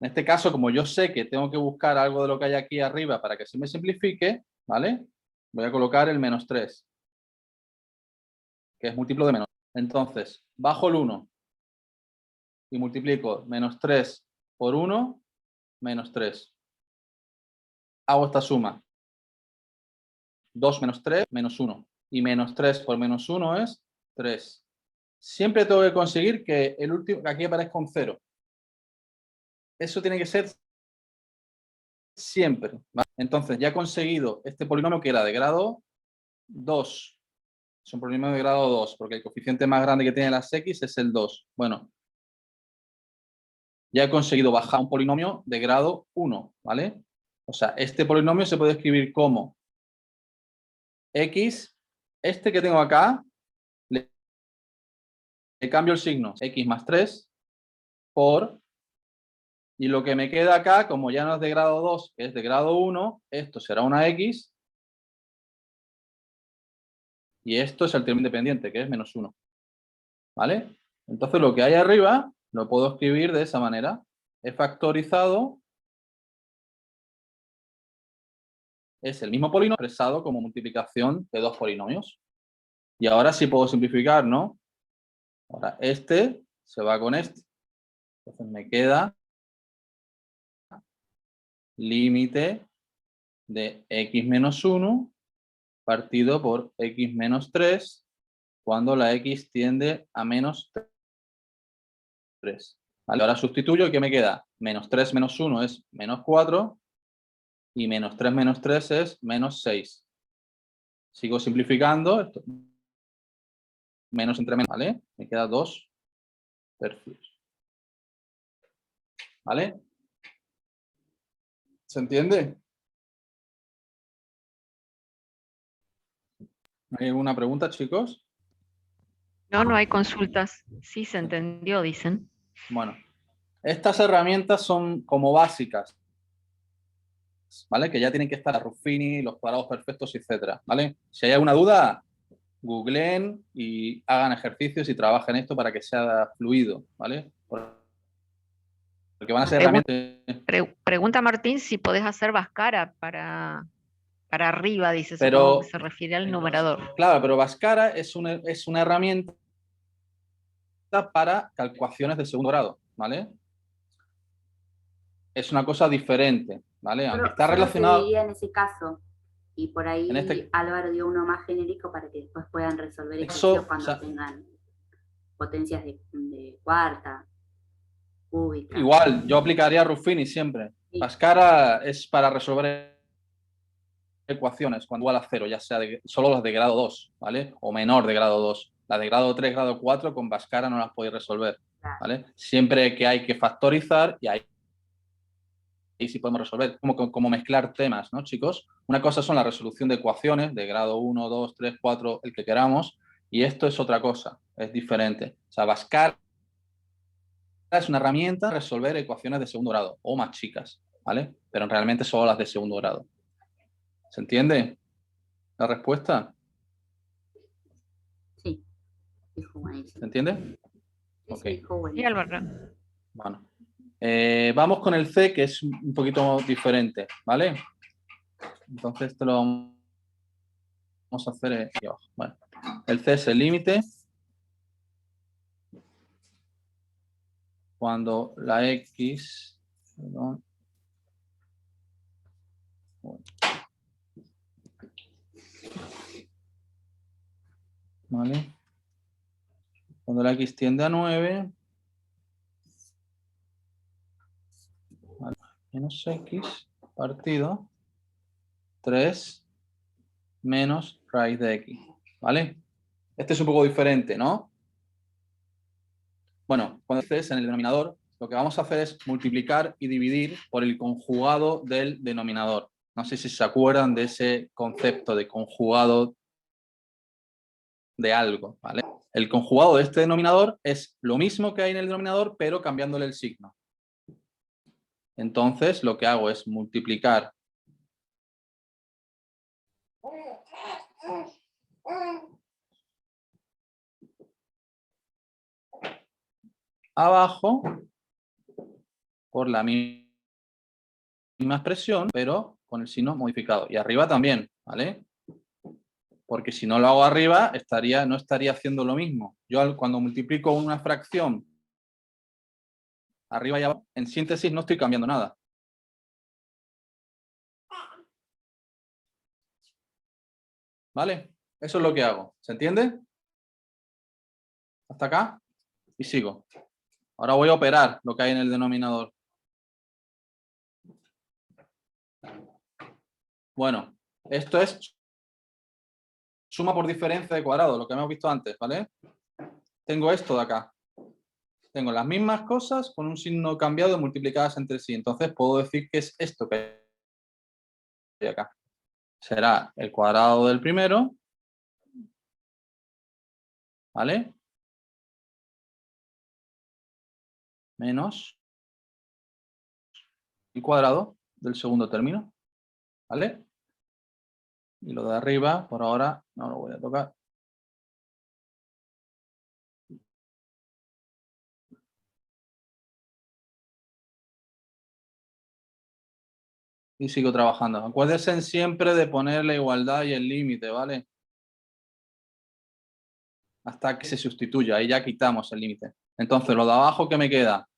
En este caso, como yo sé que tengo que buscar algo de lo que hay aquí arriba para que se me simplifique, ¿vale? Voy a colocar el menos 3, que es múltiplo de menos. Entonces, bajo el 1 y multiplico menos 3 por 1, menos 3. Hago esta suma. 2 menos 3, menos 1. Y menos 3 por menos 1 es 3. Siempre tengo que conseguir que el último, que aquí aparezca un 0. Eso tiene que ser siempre, ¿vale? Entonces, ya he conseguido este polinomio que era de grado 2. Es un polinomio de grado 2, porque el coeficiente más grande que tiene las x es el 2. Bueno, ya he conseguido bajar un polinomio de grado 1, ¿vale? O sea, este polinomio se puede escribir como x, este que tengo acá, le cambio el signo, x más 3, por, y lo que me queda acá, como ya no es de grado 2, es de grado 1, esto será una x, y esto es el término independiente, que es menos 1. ¿Vale? Entonces lo que hay arriba lo puedo escribir de esa manera. He factorizado, es el mismo polinomio expresado como multiplicación de dos polinomios. Y ahora sí puedo simplificar, ¿no? Ahora este se va con este. Entonces me queda límite de x menos 1 partido por x menos 3 cuando la x tiende a menos 3. ¿Vale? Ahora sustituyo y ¿qué me queda? Menos 3 menos 1 es menos 4 y menos 3 menos 3 es menos 6. Sigo simplificando. Esto, menos entre menos, ¿vale? Me queda 2 tercios. ¿Vale? ¿Se entiende? ¿Hay alguna pregunta, chicos? No, no hay consultas. Sí, se entendió, dicen. Bueno, estas herramientas son como básicas, ¿vale? Que ya tienen que estar la Ruffini, los cuadrados perfectos, etcétera, ¿vale? Si hay alguna duda, googleen y hagan ejercicios y trabajen esto para que sea fluido, ¿vale? Porque van a ser herramientas. Pregunta Martín si podés hacer Bhaskara para arriba, dice, supongo que Pero, se refiere al numerador. claro, pero Bhaskara es una herramienta para calculaciones de segundo grado, ¿vale? Es una cosa diferente, ¿vale? Aunque está Solo relacionado serviría en ese caso. Y por ahí en este Álvaro dio uno más genérico para que después puedan resolver eso, ejercicios cuando tengan potencias de cuarta, cúbica. igual, yo aplicaría Ruffini siempre. Sí. Bhaskara es para resolver ecuaciones cuando igual a cero, ya sea solo las de grado 2, ¿vale? O menor de grado 2. Las de grado 3, grado 4, con Bhaskara no las podéis resolver, ¿vale? Siempre que hay que factorizar y ahí sí podemos resolver, como mezclar temas, ¿no, chicos? Una cosa son la resolución de ecuaciones de grado 1, 2, 3, 4, el que queramos, y esto es otra cosa, es diferente. O sea, Bhaskara es una herramienta para resolver ecuaciones de segundo grado, o más chicas, ¿vale? Pero realmente solo las de segundo grado. ¿Se entiende la respuesta? Sí, dijo buenísimo. ¿Se entiende? Sí, Ok. sí, dijo Sí, buenísimo. Álvaro. Bueno. Vamos con el C, que es un poquito diferente, ¿vale? Entonces esto lo vamos a hacer aquí abajo. Bueno, el C es el límite cuando la X, perdón, ¿vale? cuando la x tiende a 9, vale, menos x partido 3 menos raíz de x, ¿vale? Este es un poco diferente, ¿no? Bueno, cuando estés en el denominador, lo que vamos a hacer es multiplicar y dividir por el conjugado del denominador. No sé si se acuerdan de ese concepto de conjugado de algo, ¿vale? El conjugado de este denominador es lo mismo que hay en el denominador, pero cambiándole el signo. Entonces, lo que hago es multiplicar abajo por la misma expresión, pero con el signo modificado. Y arriba también, ¿vale? Porque si no lo hago arriba, no estaría haciendo lo mismo. Yo cuando multiplico una fracción arriba y abajo, en síntesis no estoy cambiando nada. ¿Vale? Eso es lo que hago. ¿Se entiende? Hasta acá. Y sigo. Ahora voy a operar lo que hay en el denominador. Bueno, esto es suma por diferencia de cuadrado, lo que hemos visto antes, ¿vale? Tengo esto de acá. Tengo las mismas cosas con un signo cambiado multiplicadas entre sí. Entonces puedo decir que es esto que hay acá. Será el cuadrado del primero, ¿vale? Menos el cuadrado del segundo término, ¿vale? Y lo de arriba, por ahora, no lo voy a tocar. Y sigo trabajando. Acuérdense siempre de poner la igualdad y el límite, ¿vale? Hasta que se sustituya, ahí ya quitamos el límite. Entonces, lo de abajo, ¿qué me queda?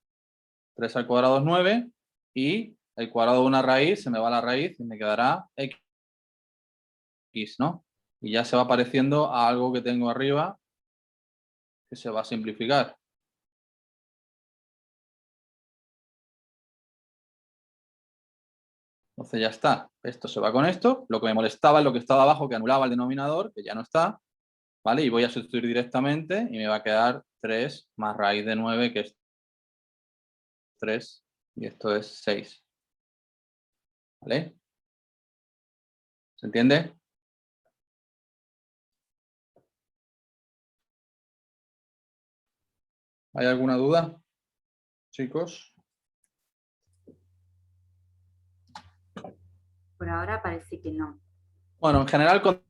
3 al cuadrado es 9 y el cuadrado de una raíz, se me va la raíz y me quedará x, ¿no? Y ya se va pareciendo a algo que tengo arriba que se va a simplificar. Entonces ya está. Esto se va con esto. Lo que me molestaba es lo que estaba abajo, que anulaba el denominador, que ya no está. ¿Vale? Y voy a sustituir directamente y me va a quedar 3 más raíz de 9, que es 3. Y esto es 6. ¿Vale? ¿Se entiende? ¿Hay alguna duda, chicos? Por ahora parece que no. Bueno, en general, cuando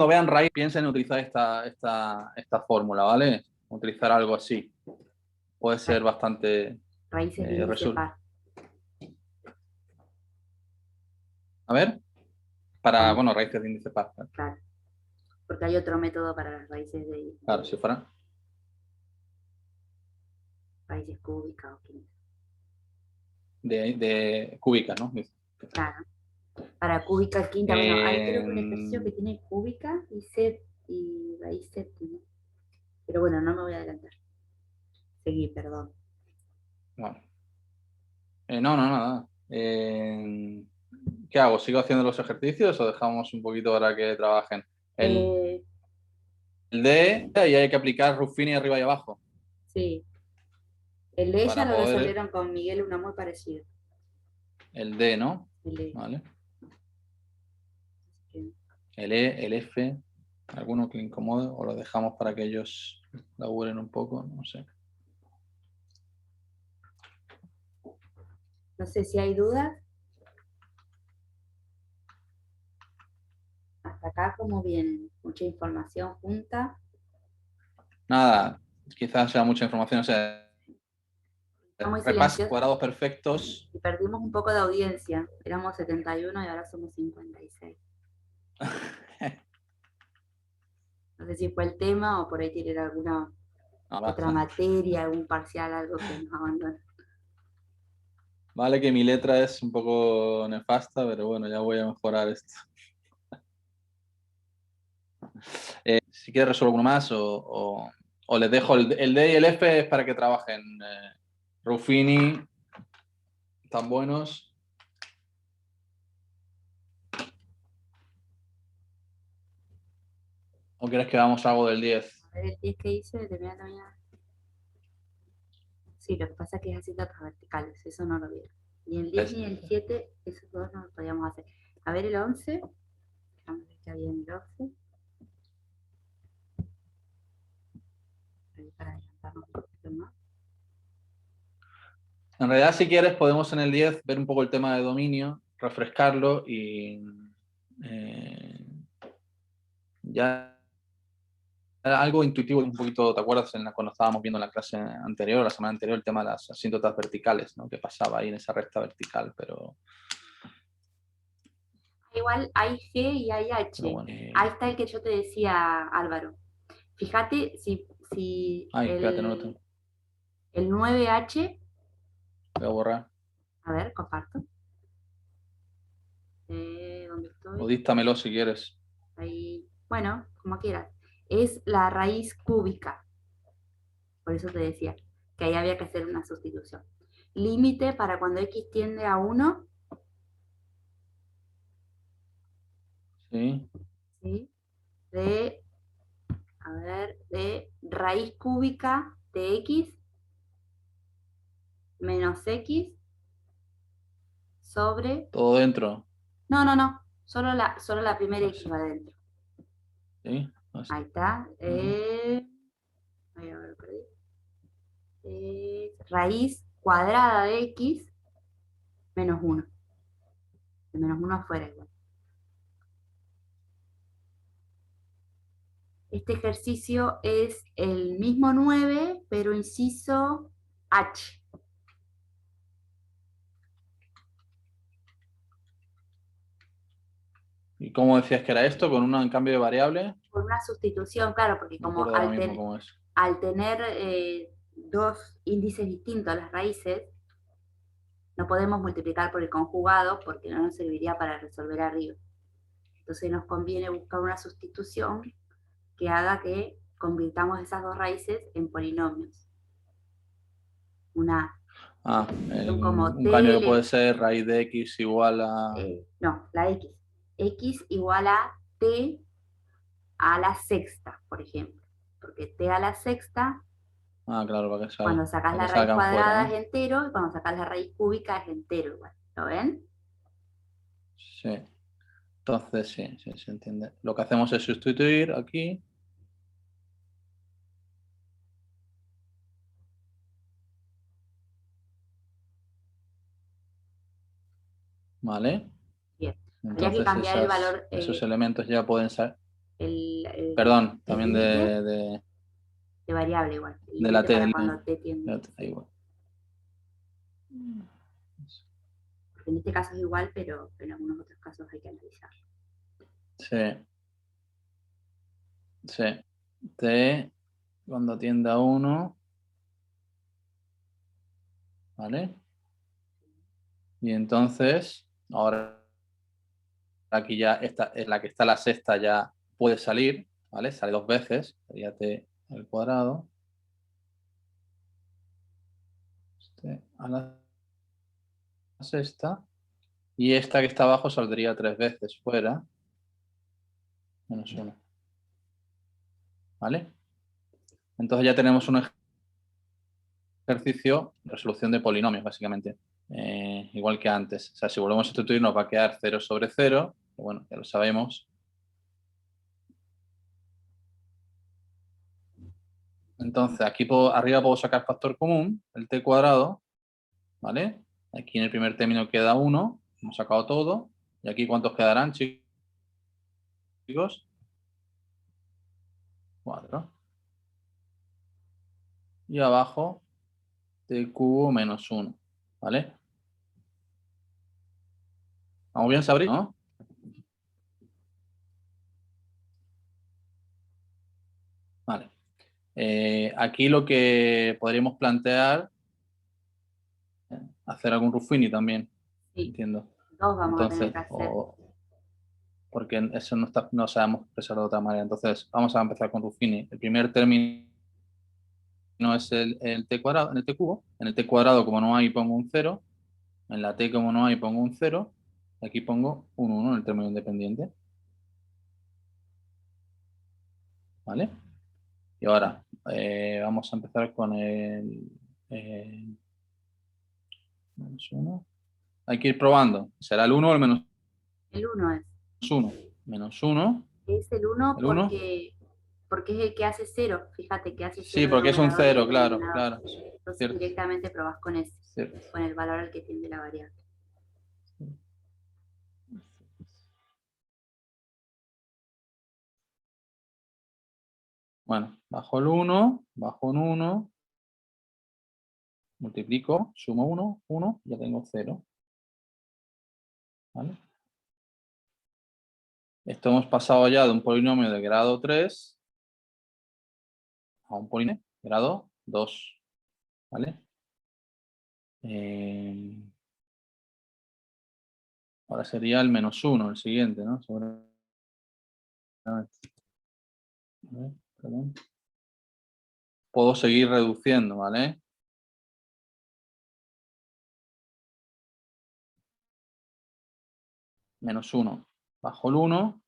vean raíz, piensen en utilizar esta fórmula, ¿vale? Utilizar algo así. Puede ser bastante Raíces de índice resuelto. par. A ver, bueno, raíces de índice par. Claro. Porque hay otro método para las raíces de Claro, si fuera. raíces cúbicas o químicas. De cúbica, ¿no? Claro. Para cúbica quinta, bueno, hay creo que un ejercicio que tiene cúbica y raíz séptima. Pero bueno, no me voy a adelantar. Seguí, perdón. Bueno. No, nada. ¿Qué hago? ¿Sigo haciendo los ejercicios o dejamos un poquito para que trabajen? El D, y hay que aplicar Ruffini arriba y abajo. Sí. El D Para ya lo poder- resolvieron con Miguel, una muy parecida. El D, ¿no? El D. Vale. Sí. El E, el F, alguno que le incomode o lo dejamos para que ellos laburen un poco, no sé. No sé si hay dudas. Hasta acá, ¿cómo vienen? Mucha información junta. Nada, quizás sea mucha información, o sea, Está muy repasa silencioso. cuadrados perfectos. Y perdimos un poco de audiencia. Éramos 71 y ahora somos 56. No sé si fue el tema o por ahí tienen alguna No, otra materia, algún parcial, algo que nos abandona. Vale que mi letra es un poco nefasta, pero bueno, ya voy a mejorar esto. Si quieres resuelvo alguno más o O les dejo el D y el F es para que trabajen. Ruffini, tan buenos. ¿O quieres que hagamos algo del 10? A ver, el 10 que hice, determinada también. Sí, lo que pasa es que es haciendo otras verticales, eso no lo vieron. Ni el 10 ni el 7, esos dos no lo podíamos hacer. A ver el 11. Vamos a ver qué había en el 11. Ahí para adelantarnos un poquito más. En realidad, si quieres, podemos en el 10 ver un poco el tema de dominio, refrescarlo y ya algo intuitivo, un poquito, ¿te acuerdas cuando estábamos viendo en la clase anterior, la semana anterior, el tema de las asíntotas verticales, ¿no? Que pasaba ahí en esa recta vertical, pero Igual hay G y hay H. bueno. Ahí está el que yo te decía, Álvaro. Fíjate si Ay, espérate, no lo tengo. el 9H, Voy a borrar. a ver, comparto. ¿Dónde estoy? O díctamelo si quieres. Ahí, bueno, como quieras. Es la raíz cúbica. Por eso te decía que ahí había que hacer una sustitución. Límite para cuando x tiende a 1. Sí. ¿Sí? De raíz cúbica de x menos x sobre... Todo dentro. No. Solo la primera Ah, x sí. va adentro. ¿Sí? Así. Ahí está. Ujú. Ahí a ver, perdí. Raíz cuadrada de x menos 1. De menos 1 afuera igual. Este ejercicio es el mismo 9, pero inciso H. ¿Y cómo decías que era esto? ¿Con un cambio de variable? Por una sustitución, claro, porque No me como acuerdo ahora mismo cómo es. al tener dos índices distintos las raíces, no podemos multiplicar por el conjugado porque no nos serviría para resolver arriba. Entonces nos conviene buscar una sustitución que haga que convirtamos esas dos raíces en polinomios. Una como Un cambio que puede ser raíz de x igual a... no, la x. X igual a t a la sexta, por ejemplo. Porque t a la sexta, Ah, claro, para que cuando sacas la raíz salgan cuadrada fuera, ¿no? es entero, y cuando sacas la raíz cúbica es entero igual. ¿Lo ven? Sí. Entonces, sí, se entiende. Lo que hacemos es sustituir aquí. ¿Vale? Bien. Habría que Entonces cambiar el valor, esos elementos ya pueden ser... el Perdón, el también límite de de variable igual. El la límite T. para cuando t tiende. Ahí va. Porque en este caso es igual, pero en algunos otros casos hay que analizar. Sí. Sí. T cuando tiende a 1. ¿Vale? Y entonces, ahora aquí ya esta es la que está la sexta, ya puede salir, ¿vale? Sale dos veces, sería t al cuadrado. Este a la sexta. Y esta que está abajo saldría tres veces fuera. Menos 1. ¿Vale? Entonces ya tenemos un ejercicio de resolución de polinomios, básicamente. Igual que antes. O sea, si volvemos a sustituir nos va a quedar 0 sobre 0. Que bueno, ya lo sabemos. Entonces, aquí arriba puedo sacar factor común, el t cuadrado, ¿vale? Aquí en el primer término queda 1, hemos sacado todo. ¿Y aquí cuántos quedarán, chicos? 4. Y abajo, t cubo menos 1, ¿vale? ¿Vamos bien, Sabri? ¿No? Vale. Aquí lo que podríamos plantear, hacer algún Ruffini también, Sí, entiendo. dos vamos a tener Entonces, que hacer. porque eso no sabemos expresarlo de otra manera. Entonces, vamos a empezar con Ruffini. El primer término no es el t cuadrado, en el t cubo. En el t cuadrado, como no hay, pongo un 0. En la t, como no hay, pongo un 0. Aquí pongo un 1 en el término independiente. ¿Vale? Y ahora vamos a empezar con el menos 1. Hay que ir probando. ¿Será el 1 o el menos El 1 es. 1? Menos 1. Es el 1 ¿El 1? porque es el que hace 0. Fíjate que hace 0 Sí, el porque es un numerador y 0, el claro, denominador. claro. Entonces Cierto, directamente probás con ese, cierto. con el valor al que tiende la variable. Bueno, bajo el 1, bajo un 1, multiplico, sumo 1, 1, ya tengo 0. ¿Vale? Esto hemos pasado ya de un polinomio de grado 3 a un polinomio de grado 2. ¿Vale? Ahora sería el menos 1, el siguiente, ¿no? Seguramente. A ver, perdón. Puedo seguir reduciendo, ¿vale? Menos 1 bajo el 1,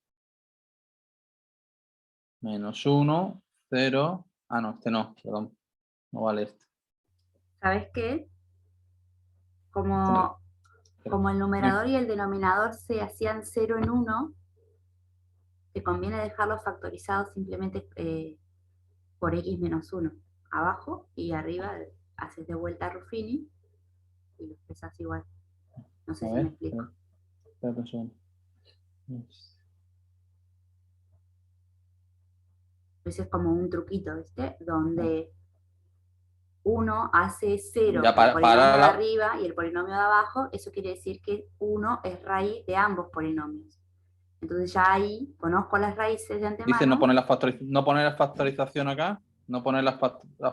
menos 1, 0. Ah, no, este no, perdón. No vale este. ¿Sabes qué? Este no. Como el numerador y el denominador se hacían 0 en 1, te conviene dejarlos factorizados simplemente por x menos 1. Abajo y arriba haces de vuelta a Ruffini y lo expresas igual. No sé A si ver, me explico. espera un segundo. Ese es como un truquito, ¿viste? Donde uno hace 0 Ya el polinomio de la... arriba y el polinomio de abajo, eso quiere decir que 1 es raíz de ambos polinomios. Entonces ya ahí conozco las raíces de antemano. Dice no poner la factorización acá. No poner la No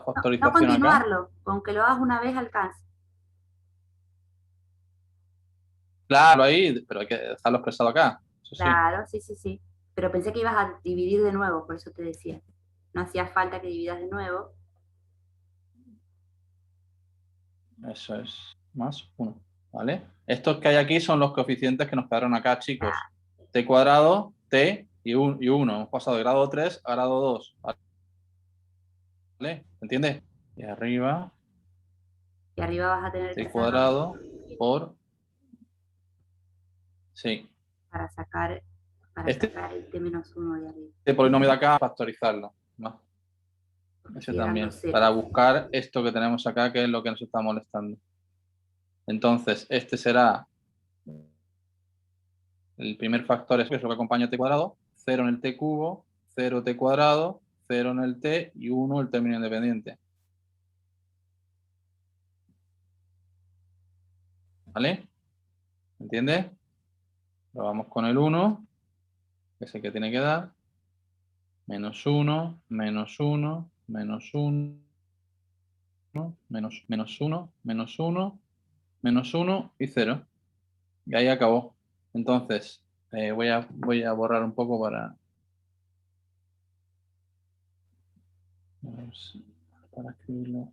factorización acá. continuarlo, con que lo hagas una vez alcanza. Claro, ahí, pero hay que dejarlo expresado acá. Eso sí. Claro, sí, sí, sí. Pero pensé que ibas a dividir de nuevo, por eso te decía. No hacía falta que dividas de nuevo. Eso es. Más 1. ¿Vale? Estos que hay aquí son los coeficientes que nos quedaron acá, chicos. T cuadrado, T y 1. Hemos pasado de grado 3 a grado 2. ¿Vale? ¿Entiendes? Y arriba, Y arriba vas a tener que T hacer cuadrado por... Sí. para sacar el t menos 1 de arriba. Este polinomio de acá, factorizarlo. ¿No? Ese Sigue dando también. 0. Para buscar esto que tenemos acá, que es lo que nos está molestando. Entonces, este será el primer factor, es lo que acompaña a t cuadrado, 0 en el t cubo, 0 t cuadrado, 0 en el t y 1 el término independiente. ¿Vale? ¿Entiendes? Lo vamos con el 1, que es el que tiene que dar. Menos 1, menos 1, menos 1, menos 1, menos 1, menos 1 y 0. Y ahí acabó. Entonces, voy a borrar un poco para escribirlo.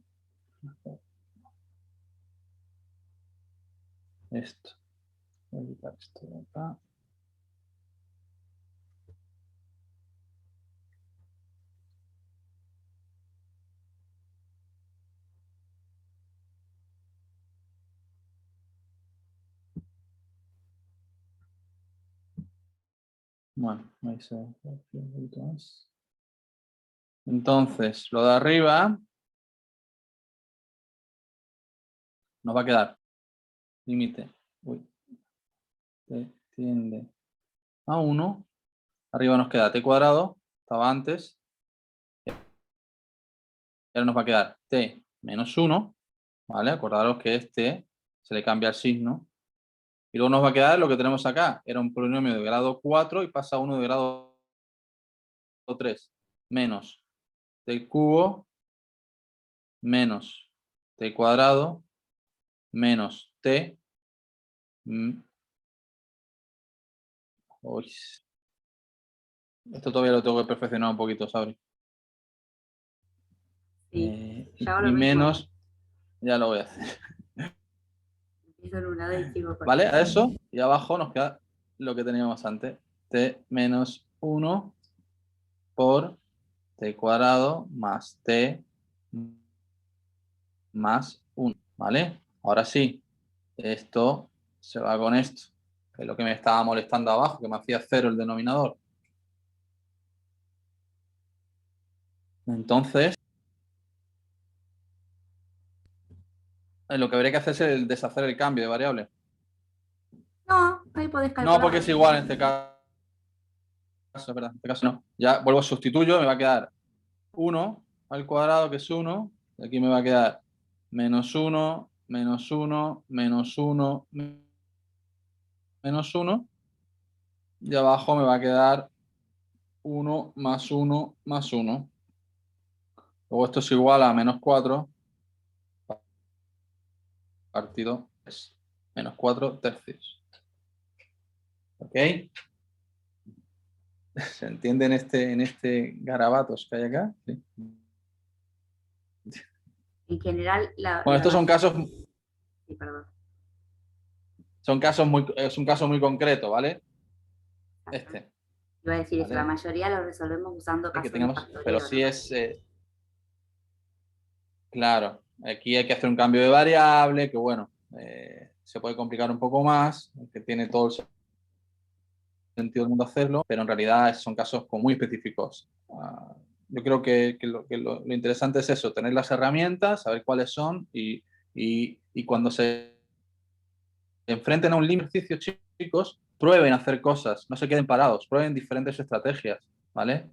Esto. Voy a quitar esto de acá. Bueno, ahí se un poquito más. Entonces, lo de arriba nos va a quedar límite. Tiende a 1. Arriba nos queda t cuadrado, estaba antes. Y ahora nos va a quedar t menos 1. ¿Vale? Acordaros que este se le cambia el signo. Y luego nos va a quedar lo que tenemos acá. Era un polinomio de grado 4 y pasa a uno de grado 3. Menos t cubo menos t cuadrado menos t. Uy. Esto todavía lo tengo que perfeccionar un poquito, Sabri. Sí, y ya hago lo mismo. menos, ya lo voy a hacer. Empiezo en un lado y sigo con ¿Vale? A eso, y abajo nos queda lo que teníamos antes. T menos 1 por t cuadrado más t más 1, ¿vale? Ahora sí, esto se va con esto, que es lo que me estaba molestando abajo, que me hacía 0 el denominador. Entonces, lo que habría que hacer es el deshacer el cambio de variable. No, ahí podés calcular. No, porque es igual en este caso, ¿verdad? En este caso no. Ya vuelvo a sustituyo, me va a quedar 1 al cuadrado, que es 1, y aquí me va a quedar menos 1, menos 1, menos 1, menos 1, y abajo me va a quedar 1 más 1 más 1. Luego esto es igual a menos 4 partido es menos 4 tercios. ¿Ok? ¿Se entiende en este garabatos que hay acá? ¿Sí? En general, Bueno, estos son casos, Sí, perdón. es un caso muy concreto, ¿vale? Este. Iba a decir eso, ¿Vale? la mayoría lo resolvemos usando Que casos de tengamos, factoreo. pero sí ¿no? es, claro, aquí hay que hacer un cambio de variable, que bueno, se puede complicar un poco más, que tiene todo el sentido del mundo hacerlo, pero en realidad son casos muy específicos. Yo creo que lo interesante es eso, tener las herramientas, saber cuáles son y cuando se enfrenten a un límite de ejercicio, chicos, prueben a hacer cosas, no se queden parados, prueben diferentes estrategias, ¿vale?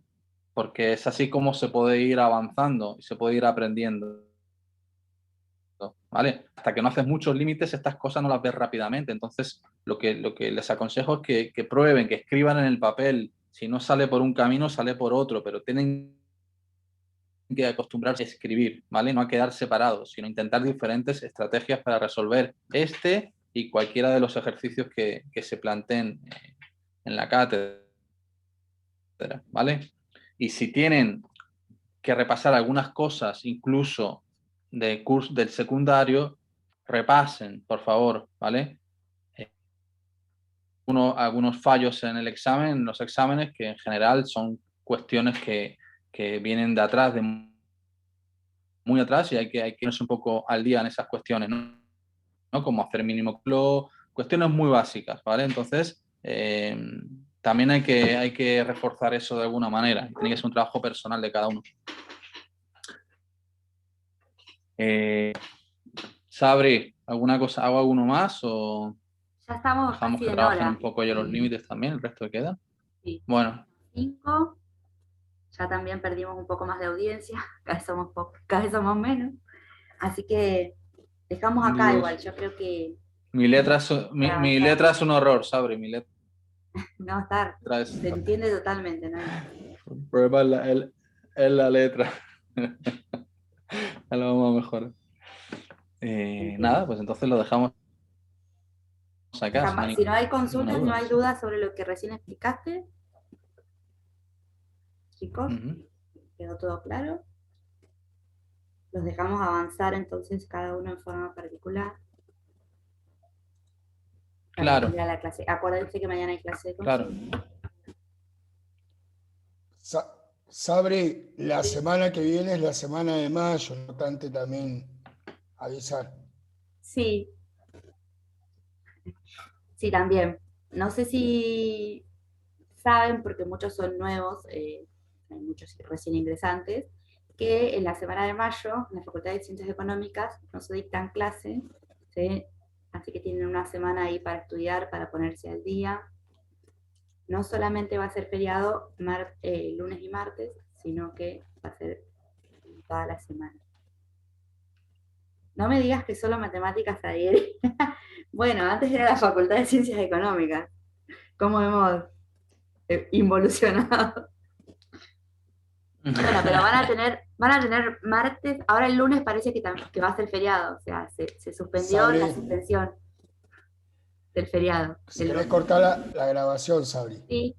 Porque es así como se puede ir avanzando y se puede ir aprendiendo, ¿vale? Hasta que no haces muchos límites, estas cosas no las ves rápidamente. Entonces, lo que les aconsejo es que prueben, que escriban en el papel. Si no sale por un camino, sale por otro, pero tienen que acostumbrarse a escribir, ¿vale? No a quedar separados, sino intentar diferentes estrategias para resolver este y cualquiera de los ejercicios que se planteen en la cátedra, ¿vale? Y si tienen que repasar algunas cosas, incluso del curso del secundario, repasen, por favor, ¿vale? Algunos fallos en el examen, en los exámenes, que en general son cuestiones que vienen de atrás, de muy atrás, y hay que irse un poco al día en esas cuestiones, ¿no? Como hacer mínimo flow, cuestiones muy básicas, ¿vale? Entonces, también hay que reforzar eso de alguna manera. Tiene que ser un trabajo personal de cada uno. Sabri, ¿alguna cosa? ¿Hago alguno más o Ya estamos dejamos casi que en trabajen hora. un poco ellos los límites también? ¿El resto que queda? Sí. Bueno. 5. Ya también perdimos un poco más de audiencia. Cada vez somos menos. Así que dejamos acá Dios. igual. Yo creo que... Mi letra es un horror, Sabri. Mi letra No, está. Se entiende totalmente, ¿no? El problema es la letra. Ya lo vamos a mejorar. Nada, pues entonces lo dejamos acá. Si no hay consultas, no hay dudas sobre lo que recién explicaste. Chicos, ¿quedó todo claro? Los dejamos avanzar entonces cada uno en forma particular. Claro. Ir a la clase. Acuérdense que mañana hay clase de consulta. Claro. Sabri, la semana que viene es la semana de mayo, no obstante también avisar. Sí. Sí, también. No sé si saben, porque muchos son nuevos, hay muchos recién ingresantes, que en la semana de mayo, en la Facultad de Ciencias Económicas, no se dictan clases, ¿sí? Así que tienen una semana ahí para estudiar, para ponerse al día. No solamente va a ser feriado lunes y martes, sino que va a ser toda la semana. No me digas que solo matemáticas ayer. Bueno, antes era la Facultad de Ciencias Económicas. ¿Cómo hemos involucionado? Bueno, pero van a tener martes. Ahora el lunes parece que va a ser feriado. O sea, se suspendió Sabri, la suspensión del feriado. Si querés cortar la grabación, Sabri. Sí.